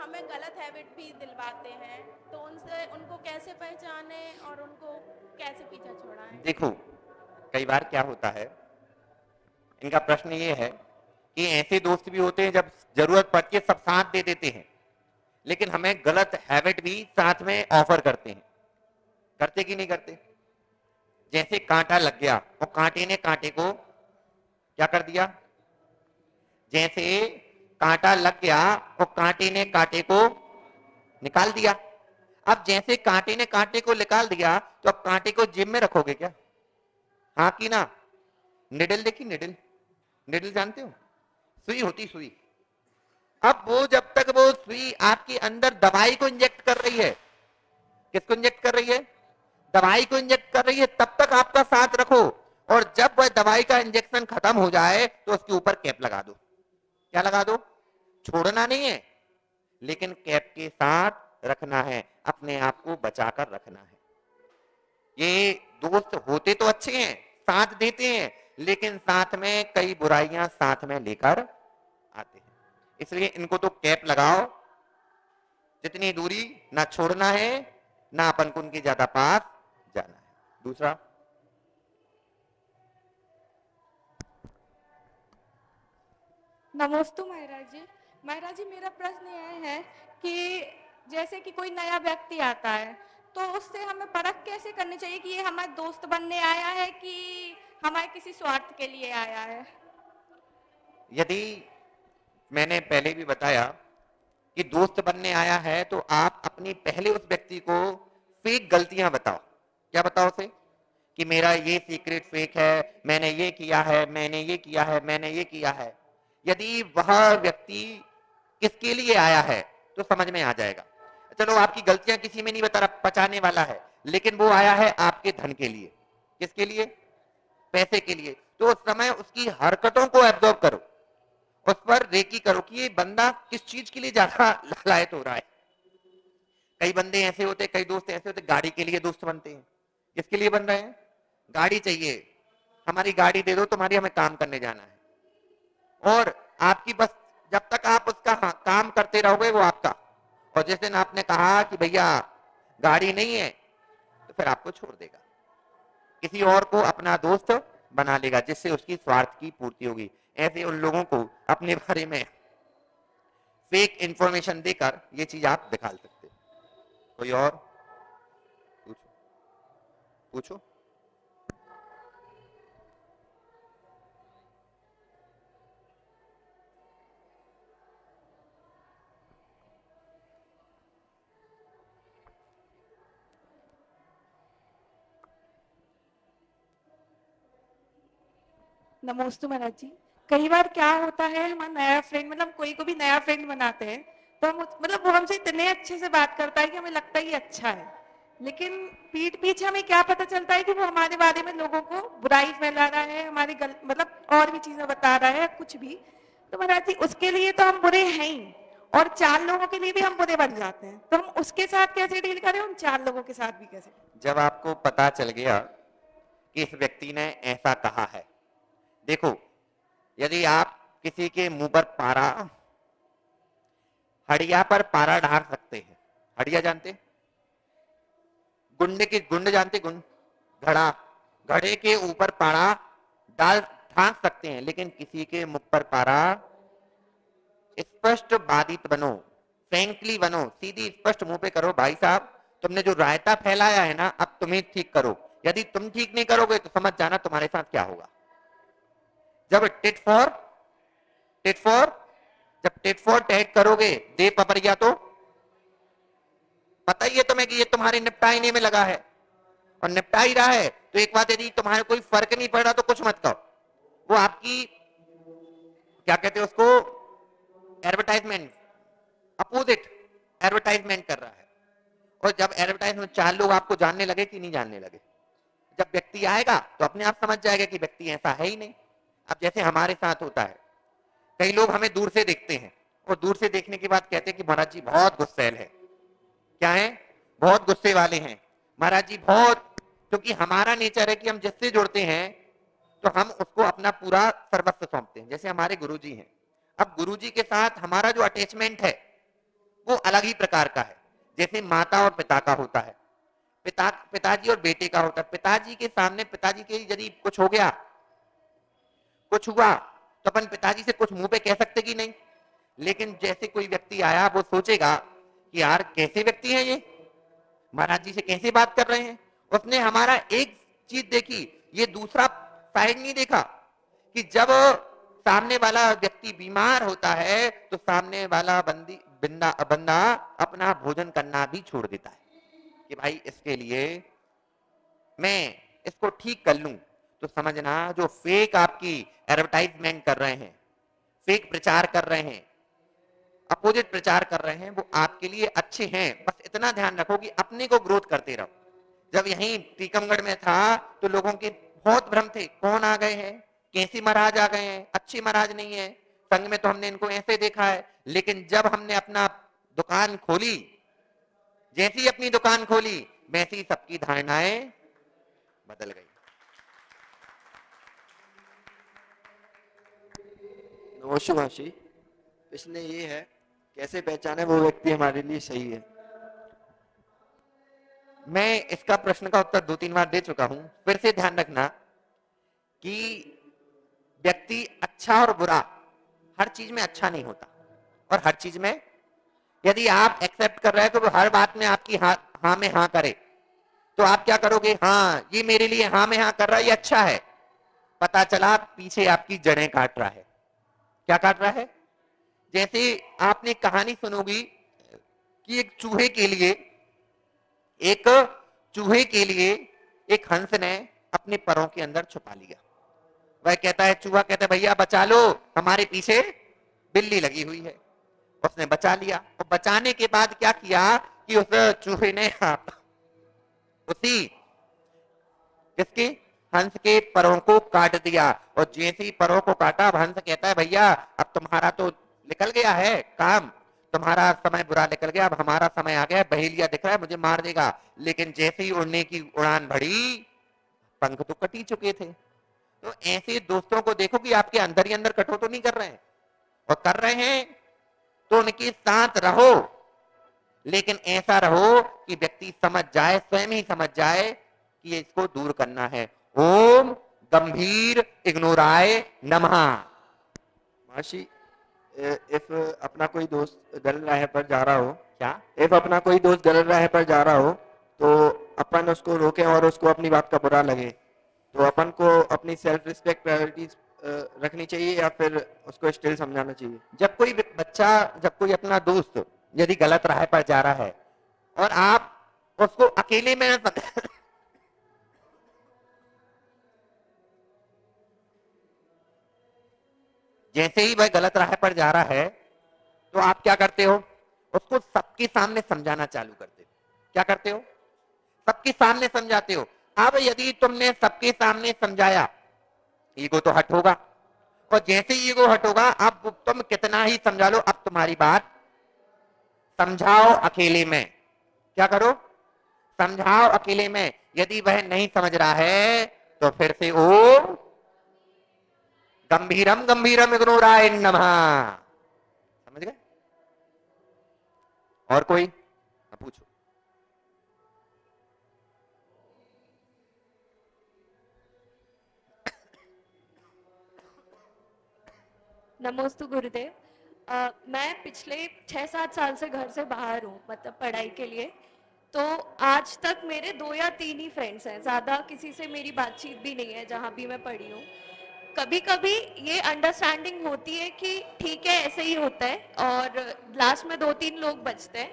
हमें गलत हैबिट भी दिलवाते हैं, तो उनसे उनको कैसे पहचाने और उनको कैसे पीछा छुड़ाएं? देखो, कई बार क्या होता है, इनका प्रश्न ये है कि ऐसे दोस्त भी होते हैं जब जरूरत पड़ती है सब साथ दे देते हैं, लेकिन हमें गलत हैबिट भी साथ में ऑफर करते हैं। करते कि नहीं करते? जैसे कांटा लग गया और कांटे ने कांटे को क्या कर दिया? जैसे कांटा लग गया और कांटे ने कांटे को निकाल दिया। अब जैसे कांटे ने कांटे को निकाल दिया तो अब कांटे को जेब में रखोगे क्या? हाँ कि ना? निडल देखी, निडल, निडल जानते हो? सुई होती, सुई। अब वो जब तक वो सुई आपके अंदर दवाई को इंजेक्ट कर रही है, किसको इंजेक्ट कर रही है? दवाई को इंजेक्ट कर रही है, तब तक आपका साथ रखो। और जब वह दवाई का इंजेक्शन खत्म हो जाए तो उसके ऊपर कैप लगा दो। क्या लगा दो? छोड़ना नहीं है, लेकिन कैप के साथ रखना है, अपने आप को बचाकर रखना है। ये दोस्त होते तो अच्छे हैं, साथ देते हैं, लेकिन साथ में कई बुराइयां साथ में लेकर आते हैं। इसलिए इनको तो कैप लगाओ, जितनी दूरी ना छोड़ना है, ना अपन को उनके ज्यादा पास जाना है। दूसरा, नमोस्तु महाराज जी। महाराज जी, मेरा प्रश्न यह है कि जैसे कि कोई नया व्यक्ति आता है तो उससे हमें परख कैसे करनी चाहिए कि ये हमारे दोस्त बनने आया है कि हमारे किसी स्वार्थ के लिए आया है? यदि मैंने पहले भी बताया कि दोस्त बनने आया है तो आप अपनी पहले उस व्यक्ति को फेक गलतियां बताओ। क्या बताओ उसे? कि मेरा ये सीक्रेट फेक है, मैंने ये किया है, मैंने ये किया है, मैंने ये किया है। यदि वह व्यक्ति किसके लिए आया है तो समझ में आ जाएगा। चलो आपकी गलतियां किसी में नहीं बता रहा, पचाने वाला है, लेकिन वो आया है आपके धन के लिए। किसके लिए? पैसे के लिए। तो उस समय उसकी हरकतों को एब्जॉर्व करो, उस पर रेकी करो कि ये बंदा किस चीज के लिए ज्यादा लालायत हो रहा है। कई बंदे ऐसे होते, कई दोस्त ऐसे होते, गाड़ी के लिए दोस्त बनते हैं। किसके लिए बन रहे हैं? गाड़ी चाहिए, हमारी गाड़ी दे दो, तुम्हारी हमें काम करने जाना है। और आपकी बस जब तक आप उसका काम करते रहोगे वो आपका, और जिस दिन आपने कहा कि भैया गाड़ी नहीं है तो फिर आपको छोड़ देगा, किसी और को अपना दोस्त बना लेगा जिससे उसकी स्वार्थ की पूर्ति होगी। ऐसे उन लोगों को अपने बारे में फेक इंफॉर्मेशन देकर ये चीज आप दिखा सकते हो। कोई और? पूछो, पूछो। नमोस्तु महाराज जी। कई बार क्या होता है, हमारा नया फ्रेंड मतलब कोई को भी नया फ्रेंड बनाते हैं तो हम मतलब वो हमसे इतने अच्छे से बात करता है कि हमें लगता है ये अच्छा है, लेकिन पीठ पीछे हमें क्या पता चलता है कि वो हमारे बारे में लोगों को बुराई फैला रहा है, हमारी मतलब और भी चीजें बता रहा है कुछ भी। तो महाराज जी, उसके लिए तो हम बुरे हैं ही, और चार लोगों के लिए भी हम बुरे बन जाते हैं, तो हम उसके साथ कैसे डील करें, उन चार लोगों के साथ भी कैसे? जब आपको पता चल गया कि इस व्यक्ति ने ऐसा कहा है, देखो, यदि आप किसी के मुंह पर पारा, हड़िया पर पारा ढार सकते हैं। हड़िया जानते? गुंड के गुंड जानते? गुंड, घड़ा, घड़े के ऊपर पारा डाल ढांक सकते हैं, लेकिन किसी के मुख पर पारा, स्पष्ट बाधित बनो, फ्रैंकली बनो, सीधी स्पष्ट मुंह पे करो, भाई साहब तुमने जो रायता फैलाया है ना, अब तुम्हें ठीक करो। यदि तुम ठीक नहीं करोगे तो समझ जाना तुम्हारे साथ क्या होगा। जब टिट फॉर जब टिट फॉर टैट करोगे, दे पपरिया, तो पता ही है तुम्हें कि ये तुम्हारे निपटाने में लगा है और निपटा ही रहा है। तो एक बात, यदि तुम्हारे कोई फर्क नहीं पड़ रहा तो कुछ मत करो, वो आपकी क्या कहते हैं उसको, एडवर्टाइजमेंट, अपोजिट एडवर्टाइजमेंट कर रहा है। और जब एडवर्टाइजमेंट, चार लोग आपको जानने लगे कि नहीं जानने लगे, जब व्यक्ति आएगा तो अपने आप समझ जाएगा कि व्यक्ति ऐसा है ही नहीं। अब जैसे हमारे साथ होता है, कई लोग हमें दूर से देखते हैं और दूर से देखने के बाद कहते हैं कि महाराज जी बहुत गुस्सैल है। क्या है? बहुत गुस्से वाले हैं, महाराज जी बहुत क्योंकि हमारा नेचर है कि हम जिससे जुड़ते हैं तो हम उसको अपना पूरा सर्वस्व सौंपते हैं। जैसे हमारे गुरुजी हैं, अब गुरुजी के साथ हमारा जो अटैचमेंट है वो अलग ही प्रकार का है। जैसे माता और पिता का होता है, पिताजी और बेटे का होता है। पिताजी के सामने पिताजी के यदि कुछ हो गया, कुछ हुआ, तो अपन पिताजी से कुछ मुंह पे कह सकते कि नहीं। लेकिन जैसे कोई व्यक्ति आया, वो सोचेगा कि यार कैसे व्यक्ति हैं ये, महाराज जी से कैसे बात कर रहे हैं। उसने हमारा एक चीज देखी, ये दूसरा साइड नहीं देखा कि जब सामने वाला व्यक्ति बीमार होता है तो सामने वाला बंदा अपना भोजन करना भी छोड़ देता है कि भाई इसके लिए मैं इसको ठीक कर लूं। तो समझना, जो फेक आपकी एडवर्टाइजमेंट कर रहे हैं, फेक प्रचार कर रहे हैं, अपोजिट प्रचार कर रहे हैं, वो आपके लिए अच्छे हैं। बस इतना ध्यान रखो कि अपने को ग्रोथ करते रहो। जब यहीं टीकमगढ़ में था तो लोगों के बहुत भ्रम थे, कौन आ गए हैं, कैसे महाराज आ गए हैं, अच्छे महाराज नहीं है, संघ में तो हमने इनको ऐसे देखा है। लेकिन जब हमने अपना दुकान खोली, जैसी अपनी दुकान खोली, वैसी सबकी धारणाएं बदल गई। नमस्ते मासी, प्रश्न ये है, कैसे पहचाने वो व्यक्ति हमारे लिए सही है? मैं इसका प्रश्न का उत्तर 2-3 बार दे चुका हूं, फिर से ध्यान रखना कि व्यक्ति अच्छा और बुरा हर चीज में अच्छा नहीं होता। और हर चीज में यदि आप एक्सेप्ट कर रहे हैं तो वो हर बात में आपकी हाँ में हाँ करे, तो आप क्या करोगे, हाँ ये मेरे लिए हाँ में हाँ कर रहा है, ये अच्छा है। पता चला पीछे आपकी जड़ें काट रहा है। क्या काट रहा है? जैसे आपने कहानी सुनोगी कि एक चूहे के लिए एक हंस ने अपने परों के अंदर छुपा लिया। वह कहता है, चूहा कहता है भैया बचा लो, हमारे पीछे बिल्ली लगी हुई है। उसने बचा लिया, और बचाने के बाद क्या किया कि उस चूहे ने उसी किसके, हंस के परों को काट दिया। और जैसे ही परों को काटा, अब हंस कहता है भैया अब तुम्हारा तो निकल गया है काम, तुम्हारा समय बुरा निकल गया, अब हमारा समय आ गया, बहेलिया दिख रहा है, मुझे मार देगा। लेकिन जैसे ही उड़ने की उड़ान भरी, पंख तो कट ही चुके थे। तो ऐसे दोस्तों को देखो कि आपके अंदर ही अंदर कटो तो नहीं कर रहे हैं, और कर रहे हैं तो उनके साथ रहो, लेकिन ऐसा रहो कि व्यक्ति समझ जाए, स्वयं ही समझ जाए कि इसको दूर करना है। ओम गंभीर इग्नोराय नमः। मासी, इफ अपना कोई दोस्त गलत राह पर जा रहा हो, क्या? इफ अपना कोई दोस्त गलत राह पर जा रहा हो तो अपन उसको रोके और उसको अपनी बात का बुरा लगे, तो अपन को अपनी सेल्फ रिस्पेक्ट प्रायोरिटीज रखनी चाहिए या फिर उसको स्टिल समझाना चाहिए? जब कोई बच्चा, जब कोई अपना दोस्त यदि गलत राह पर जा रहा है और आप उसको अकेले में जैसे ही वह गलत राह पर जा रहा है तो आप क्या करते हो, उसको सबके सामने समझाना चालू करते हो। क्या करते हो? सबके सामने समझाते हो। अब यदि तुमने सबके सामने समझाया, ईगो तो हट होगा, और जैसे ही ईगो हट होगा, अब तुम कितना ही समझा लो, अब तुम्हारी बात समझाओ अकेले में। क्या करो? समझाओ अकेले में। यदि वह नहीं समझ रहा है तो फिर से ओम गंभीरम गंभीरम इग्नोराय नमः। समझ गए? और कोई? पूछो। नमोस्तु गुरुदेव। मैं पिछले 6-7 साल से घर से बाहर हूँ, मतलब पढ़ाई के लिए। तो आज तक मेरे 2 या 3 ही फ्रेंड्स हैं, ज़्यादा किसी से मेरी बातचीत भी नहीं है जहाँ भी मैं पढ़ी हूँ। कभी कभी ये अंडरस्टैंडिंग होती है कि ठीक है ऐसे ही होता है, और लास्ट में 2-3 लोग बचते हैं।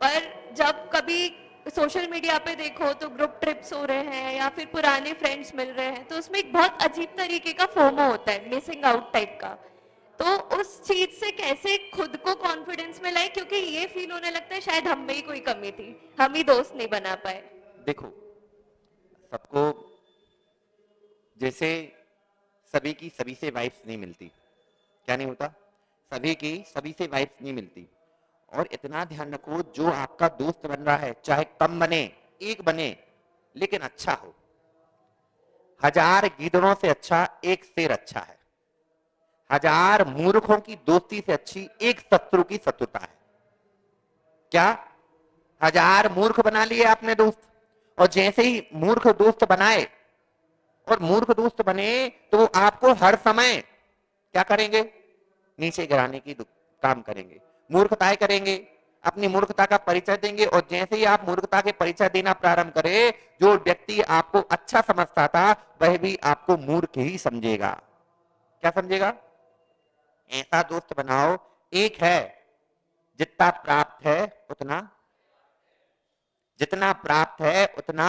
पर जब कभी सोशल मीडिया पे देखो तो ग्रुप ट्रिप्स हो रहे हैं या फिर पुराने फ्रेंड्स मिल रहे हैं, तो उसमें एक बहुत अजीब तरीके का फोमो होता है, मिसिंग आउट टाइप का। तो उस चीज से कैसे खुद को कॉन्फिडेंस में लाए, क्योंकि ये फील होने लगता है शायद हम में ही कोई कमी थी, हम ही दोस्त नहीं बना पाए। देखो, सबको जैसे सभी की सभी से वाइब्स नहीं मिलती। क्या नहीं होता? सभी की सभी से वाइब्स नहीं मिलती। और इतना ध्यान रखो, जो आपका दोस्त बन रहा है, चाहे कम बने, एक बने, लेकिन अच्छा हो। 1000 गीदड़ों से अच्छा एक शेर अच्छा है। 1000 मूर्खों की दोस्ती से अच्छी एक शत्रु की शत्रुता है। क्या 1000 मूर्ख बना लिए आपने दोस्त, और जैसे ही मूर्ख दोस्त बनाए और मूर्ख दोस्त बने तो वो आपको हर समय क्या करेंगे, नीचे गिराने की काम करेंगे, मूर्खताएं करेंगे, अपनी मूर्खता का परिचय देंगे। और जैसे ही आप मूर्खता के परिचय देना प्रारंभ करें, जो व्यक्ति आपको अच्छा समझता था वह भी आपको मूर्ख ही समझेगा। क्या समझेगा? ऐसा दोस्त बनाओ, एक है, जितना प्राप्त है उतना, जितना प्राप्त है उतना,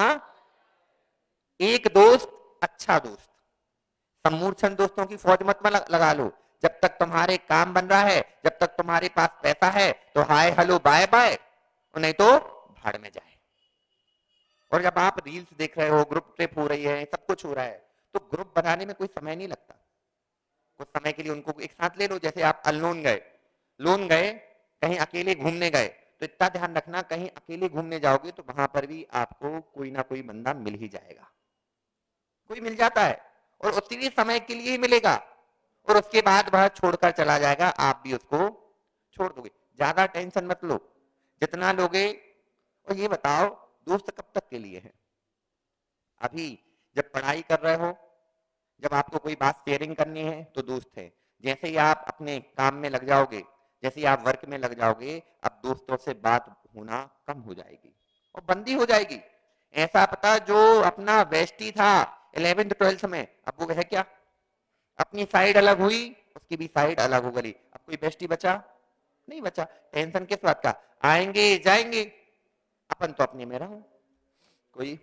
एक दोस्त अच्छा दोस्त। सम्मूर्छन दोस्तों की फौज मत लगा लो। जब तक तुम्हारे काम बन रहा है, जब तक तुम्हारे पास पैसा है तो हाय हेलो बाय बाय, नहीं तो भाड़ में जाए। और जब आप रील्स देख रहे हो, ग्रुप ट्रिप हो रही है, सब कुछ हो रहा है, तो ग्रुप बनाने में कोई समय नहीं लगता। कुछ समय के लिए उनको एक साथ ले लो। जैसे आप अनलोन गए, लोन गए, कहीं अकेले घूमने गए, तो इतना ध्यान रखना कहीं अकेले घूमने जाओगे तो वहां पर भी आपको कोई ना कोई बंदा मिल ही जाएगा। कोई मिल जाता है और उतनी समय के लिए ही मिलेगा, और उसके बाद वह छोड़कर चला जाएगा, आप भी उसको छोड़ दोगे। ज्यादा टेंशन मत लो, जितना लोगे। और ये बताओ, दोस्त कब तक के लिए है? अभी जब पढ़ाई कर रहे हो, जब आपको कोई बात शेयरिंग करनी है तो दोस्त है। जैसे ही आप अपने काम में लग जाओगे, जैसे ही आप वर्क में लग जाओगे, अब दोस्तों से बात होना कम हो जाएगी और बंदी हो जाएगी। ऐसा पता, जो अपना बेस्टी था 11th 12th में, अब वो है क्या? अपनी साइड अलग हुई, उसकी भी साइड अलग हो गई, अब कोई बेस्टी बचा नहीं बचा। टेंशन किस बात का? आएंगे जाएंगे, अपन तो अपने में रहो। कोई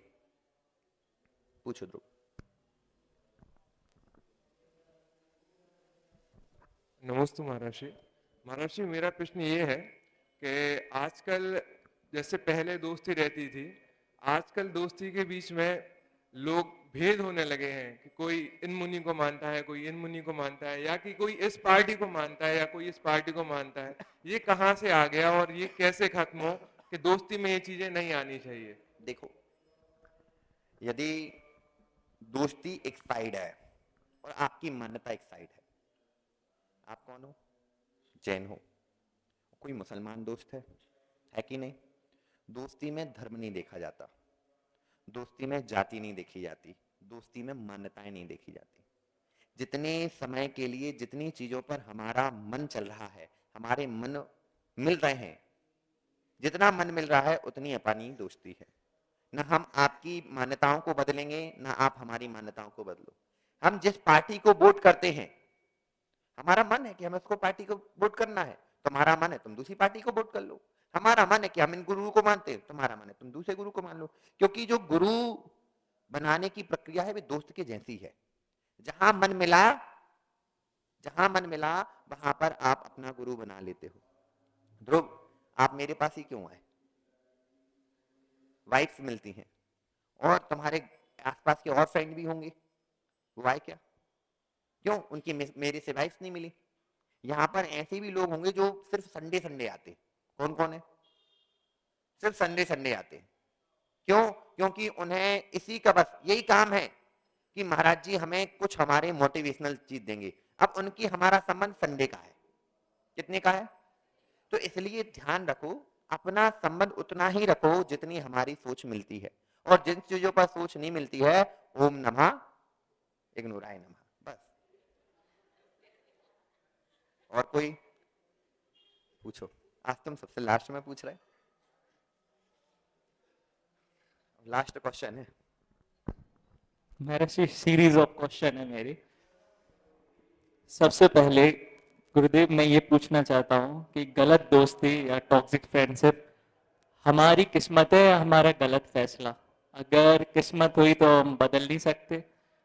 पूछो ध्रुव। नमस्ते महर्षि। महर्षि, मेरा प्रश्न ये है कि आजकल जैसे पहले दोस्ती रहती थी, आजकल दोस्ती के बीच में लोग भेद होने लगे हैं कि कोई इन मुनि को मानता है, कोई इन मुनि को मानता है, या कि कोई इस पार्टी को मानता है या कोई इस पार्टी को मानता है। ये कहाँ से आ गया और ये कैसे खत्म हो कि दोस्ती में ये चीजें नहीं आनी चाहिए? देखो, यदि दोस्ती एक साइड है और आपकी मान्यता एक साइड है, आप कौन हो? जैन हो। कोई मुसलमान दोस्त है कि नहीं? दोस्ती में धर्म नहीं देखा जाता, दोस्ती में जाति नहीं देखी जाती, दोस्ती में मान्यताएं नहीं देखी जाती। जितने समय के लिए जितनी चीजों पर हमारा मन चल रहा है, हमारे मन मिल रहे हैं, जितना मन मिल रहा है उतनी अपनी दोस्ती है। ना हम आपकी मान्यताओं को बदलेंगे, ना आप हमारी मान्यताओं को बदलो। हम जिस पार्टी को वोट करते हैं, हमारा मन है कि हमें उसको पार्टी को वोट करना है, तुम्हारा मन है तुम दूसरी पार्टी को वोट कर लो। हमारा मन है कि हम इन गुरु को मानते हैं, तुम्हारा मन है तुम दूसरे गुरु को मान लो। क्योंकि जो गुरु बनाने की प्रक्रिया है वे दोस्त के जैसी है। जहां मन मिला, जहां मन मिला वहां पर आप अपना गुरु बना लेते हो। ध्रुव, आप मेरे पास ही क्यों आए? वाइफ्स मिलती हैं और तुम्हारे आसपास के और फ्रेंड भी होंगे, वो आए क्या? क्यों? उनकी मेरे से वाइफ्स नहीं मिली। यहाँ पर ऐसे भी लोग होंगे जो सिर्फ संडे संडे आते। कौन कौन है? सिर्फ संडे संडे आते। क्यों? क्योंकि उन्हें इसी का बस यही काम है कि महाराज जी हमें कुछ हमारे मोटिवेशनल चीज देंगे। अब उनकी हमारा संबंध संडे का है, कितने का है? तो इसलिए ध्यान रखो, अपना संबंध उतना ही रखो जितनी हमारी सोच मिलती है, और जिन चीजों पर सोच नहीं मिलती है, ओम नमः इग्नोराय नमः, बस। और कोई पूछो। आज तुम सबसे लास्ट में पूछ रहे, लास्ट क्वेश्चन है मेरा सीरीज ऑफ क्वेश्चन है मेरी। सबसे पहले गुरुदेव, मैं ये पूछना चाहता हूँ कि गलत दोस्ती या टॉक्सिक फ्रेंडशिप हमारी किस्मत है या हमारा गलत फैसला? अगर किस्मत हुई तो हम बदल नहीं सकते,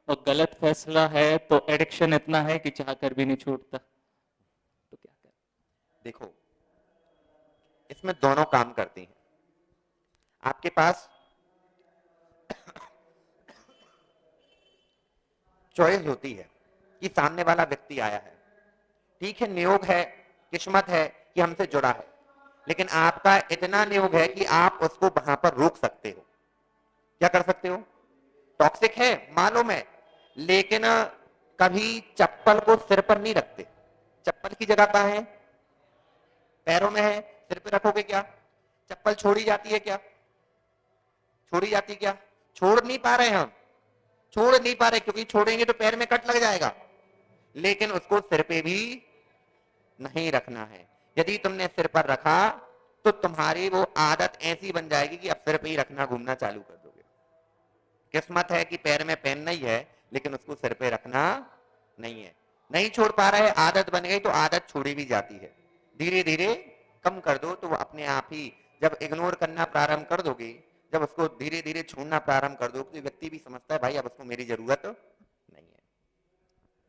और गलत फैसला है तो एडिक्शन इतना है कि चाहकर भी नहीं छूटता, तो क्या करें? देखो, इसमें दोनों काम करती हैं। आपके पास चॉइस होती है कि सामने वाला व्यक्ति आया है, ठीक है, नियोग है, किस्मत है कि हमसे जुड़ा है, लेकिन आपका इतना नियोग है कि आप उसको वहां पर रोक सकते हो। क्या कर सकते हो? टॉक्सिक है मालूम है, लेकिन कभी चप्पल को सिर पर नहीं रखते। चप्पल की जगह कहाँ है? पैरों में है। सिर पे रखोगे क्या? चप्पल छोड़ी जाती है क्या? छोड़ी जाती क्या? छोड़ नहीं पा रहे हम, छोड़ नहीं पा रहे, क्योंकि छोड़ेंगे तो पैर में कट लग जाएगा। लेकिन उसको सिर पे भी नहीं रखना है। यदि तुमने सिर पर रखा तो तुम्हारी वो आदत ऐसी बन जाएगी कि अब सिर पे ही रखना, घूमना चालू कर दोगे। किस्मत है कि पैर में पेन नहीं है, लेकिन उसको सिर पे रखना नहीं है। नहीं छोड़ पा रहे, आदत बन गई तो आदत छोड़ी भी जाती है। धीरे धीरे कम कर दो तो वो अपने आप ही, जब इग्नोर करना प्रारंभ कर दोगे, जब उसको धीरे धीरे छोड़ना प्रारंभ कर दो, तो व्यक्ति भी समझता है भाई अब उसको मेरी जरूरत नहीं है।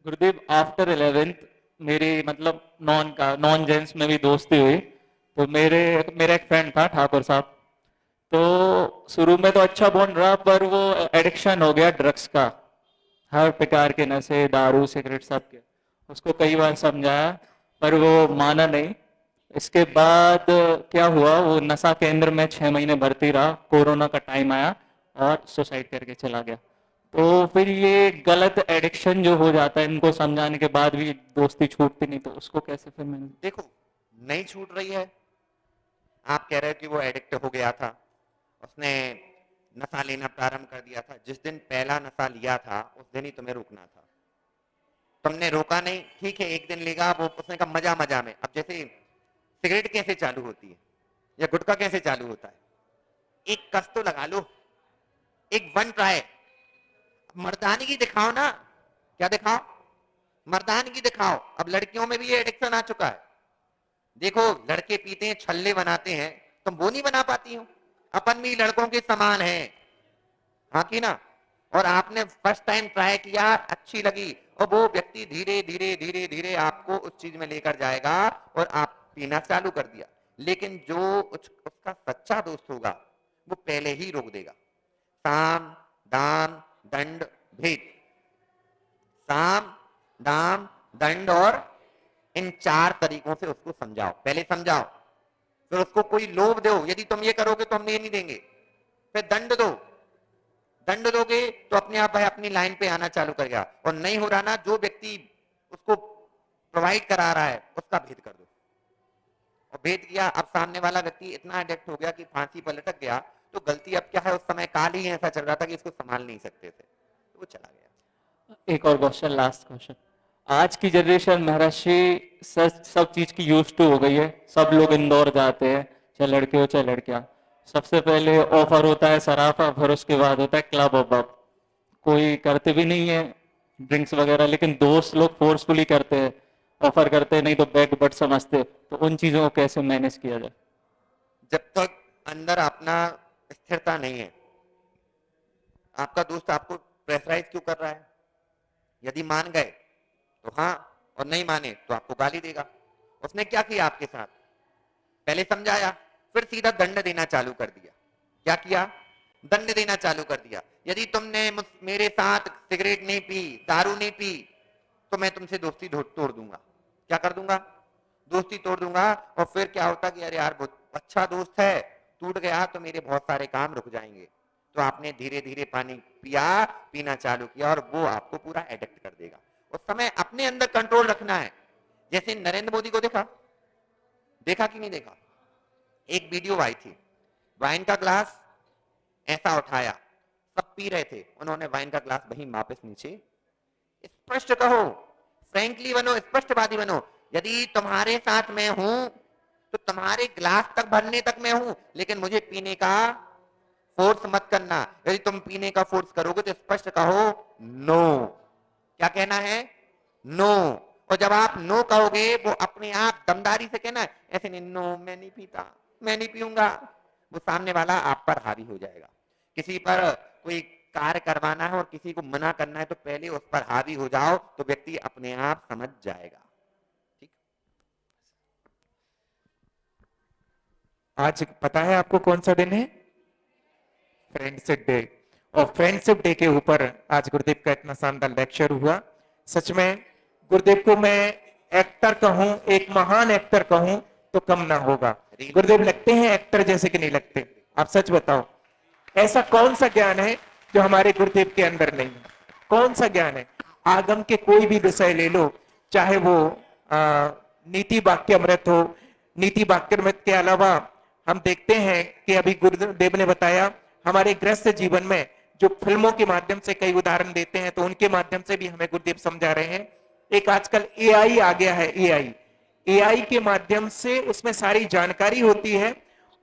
गुरुदेव आफ्टर 11th मेरी मतलब नॉन जेंट्स में भी दोस्ती हुई। तो मेरा एक फ्रेंड था ठाकुर साहब, तो शुरू में तो अच्छा बॉन्ड रहा, पर वो एडिक्शन हो गया ड्रग्स का, हर प्रकार के नशे, दारू, सिगरेट सब के। उसको कई बार समझाया पर वो माना नहीं। इसके बाद क्या हुआ, वो नशा केंद्र में 6 महीने भर्ती रहा, कोरोना का टाइम आया और सुसाइड करके चला गया। तो फिर ये गलत एडिक्शन जो हो जाता है, इनको समझाने के बाद भी दोस्ती छूटती नहीं, तो उसको कैसे फिर मैंने देखो नहीं छूट रही है। आप कह रहे हो कि वो एडिक्ट हो गया था, उसने नशा लेना प्रारंभ कर दिया था। जिस दिन पहला नशा लिया था उस दिन ही तुम्हें रुकना था, तुमने रोका नहीं। ठीक है एक दिन लेगा वो, उसने कहा मजा मजा में। अब जैसे सिगरेट कैसे चालू होती है या गुटखा कैसे चालू होता है, एक कस तो लगा लो, एक वन ट्राई, मर्दानगी दिखाओ ना। क्या दिखाओ? मर्दानगी दिखाओ। अब लड़कियों में भी ये एडिक्शन आ चुका है। देखो लड़के पीते हैं, छल्ले बनाते हैं, तुम वो नहीं बना पाती हो। अपन भी लड़कों के समान है, हाँ कि ना? और आपने फर्स्ट टाइम ट्राई किया, अच्छी लगी, और वो व्यक्ति धीरे धीरे धीरे धीरे आपको उस चीज में लेकर जाएगा और आप पीना चालू कर दिया। लेकिन जो उसका सच्चा दोस्त होगा वो पहले ही रोक देगा। साम दाम दंड भेद, साम दाम दंड, और इन 4 तरीकों से उसको समझाओ। पहले समझाओ, फिर उसको कोई लोभ दो, यदि तुम ये करोगे तो हम ये नहीं देंगे। फिर दंड दो, दंड दोगे तो अपने आप भाई अपनी लाइन पे आना चालू करेगा। और नहीं हो रहा ना, जो व्यक्ति उसको प्रोवाइड करा रहा है उसका भेद कर दो। और भेद किया, अब सामने वाला व्यक्ति इतना एडिक्ट हो गया कि फांसी पर लटक गया, तो गलती अब क्या है, उस समय काल ही ऐसा चल रहा था कि इसको संभाल नहीं सकते थे, तो वो चला गया। एक और क्वेश्चन, लास्ट क्वेश्चन। आज की जनरेशन महर्षि सब चीज की यूज टू हो गई है। सब लोग इंदौर जाते हैं, चाहे लड़के हो चाहे लड़कियां। सबसे पहले ऑफर होता है सराफा, फिर उसके बाद होता है क्लब ऑफ। कोई करते भी नहीं है ड्रिंक्स वगैरह, लेकिन दोस्त लोग फोर्सफुली करते हैं, ऑफर करते हैं, नहीं तो बैक बट समझते। तो उन चीजों को कैसे मैनेज किया जाए? जब तक अंदर अपना स्थिरता नहीं है, आपका दोस्त आपको प्रेशराइज क्यों कर रहा है? यदि मान गए तो हाँ, और नहीं माने तो आपको गाली देगा। उसने क्या किया आपके साथ? पहले समझाया, फिर सीधा दंड देना चालू कर दिया। क्या किया? दंड देना चालू कर दिया। यदि तुमने मेरे साथ सिगरेट नहीं पी, दारू नहीं पी, तो मैं तुमसे दोस्ती तोड़ दूंगा। क्या कर दूंगा? दोस्ती तोड़ दूंगा। और फिर क्या होता कि अरे यार बहुत अच्छा दोस्त है, टूट गया तो मेरे बहुत सारे काम रुक जाएंगे। तो आपने धीरे धीरे पानी पीना चालू किया, और वो आपको पूरा एडिक्ट कर देगा। उस समय अपने अंदर कंट्रोल रखना है। जैसे नरेंद्र मोदी को देखा कि नहीं देखा? एक वीडियो आई थी, वाइन का ग्लास ऐसा उठाया, सब पी रहे थे, उन्होंने वाइन का ग्लास वहीं वापस नीचे। स्पष्ट कहो, फ्रैंकली बनो, स्पष्टवादी बनो। यदि तुम्हारे साथ मैं हूं तो तुम्हारे ग्लास तक भरने तक मैं हूं, लेकिन मुझे पीने का फोर्स मत करना। यदि तुम पीने का फोर्स करोगे तो स्पष्ट कहो नो। क्या कहना है? नो। और जब आप नो कहोगे, वो अपने आप दमदारी से कहना है, ऐसे नहीं, नो मैं नहीं पीता, मैं नहीं पीऊंगा, वो सामने वाला आप पर हावी हो जाएगा। किसी पर कोई कार्य करवाना है और किसी को मना करना है, तो पहले उस पर हावी हो जाओ, तो व्यक्ति अपने आप समझ जाएगा। ठीक। आज पता है आपको कौन सा दिन है? Friendship day. और फ्रेंडशिप डे के ऊपर आज गुरुदेव का इतना शानदार लेक्चर हुआ। सच में गुरुदेव को मैं एक्टर कहूं, एक महान एक्टर कहूं तो कम ना होगा। गुरुदेव लगते हैं एक्टर जैसे कि नहीं लगते? आप सच बताओ। ऐसा कौन सा ज्ञान है जो हमारे गुरुदेव के अंदर नहीं है? कौन सा ज्ञान है? आगम के कोई भी विषय ले लो, चाहे वो नीति वाक्य अमृत हो। नीति वाक्य अमृत के अलावा हम देखते हैं कि अभी गुरुदेव ने बताया हमारे गृहस्थ जीवन में जो फिल्मों के माध्यम से कई उदाहरण देते हैं, तो उनके माध्यम से भी हमें गुरुदेव समझा रहे हैं। एक आजकल एआई आ गया है, एआई के माध्यम से उसमें सारी जानकारी होती है,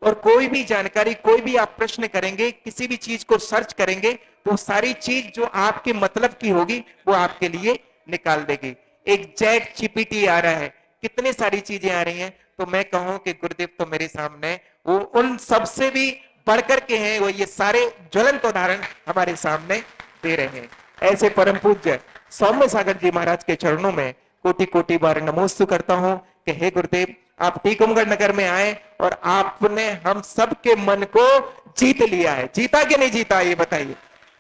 और कोई भी जानकारी, कोई भी आप प्रश्न करेंगे, किसी भी चीज को सर्च करेंगे, तो सारी चीज जो आपके मतलब की होगी वो आपके लिए निकाल देगी। एक चैट जीपीटी आ रहा है, कितनी सारी चीजें आ रही हैं। तो मैं कहूं कि गुरुदेव तो मेरे सामने वो उन सबसे भी बढ़कर के हैं, वो ये सारे ज्वलंत उदाहरण हमारे सामने दे रहे हैं। ऐसे परम पूज्य सौम्य सागर जी महाराज के चरणों में कोटि कोटि बार नमोस्तु करता हूं कि हे गुरुदेव, आप टीकमगढ़ नगर में आए और आपने हम सबके मन को जीत लिया है। जीता कि नहीं जीता, ये बताइए।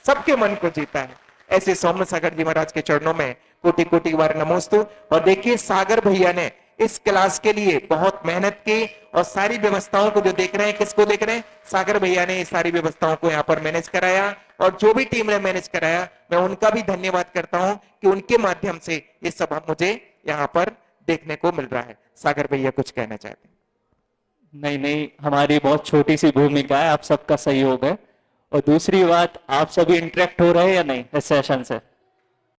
सबके मन को जीता है। ऐसे सौम्य सागर जी महाराज के चरणों में कोटि कोटि बार नमोस्तु। और देखिए, सागर भैया ने इस क्लास के लिए बहुत मेहनत की, और सारी व्यवस्थाओं को जो देख रहे हैं, किसको देख रहे हैं? सागर भैया ने सारी व्यवस्थाओं को यहाँ पर मैनेज कराया, और जो भी टीम ने मैनेज कराया, मैं उनका भी धन्यवाद करता हूं कि उनके माध्यम से ये सब मुझे यहाँ पर देखने को मिल रहा है। सागर भैया कुछ कहना चाहते हैं? नहीं नहीं, हमारी बहुत छोटी सी भूमिका है, आप सबका सहयोग है। और दूसरी बात, आप सभी इंटरेक्ट हो रहे हैं या नहीं इस सेशन से?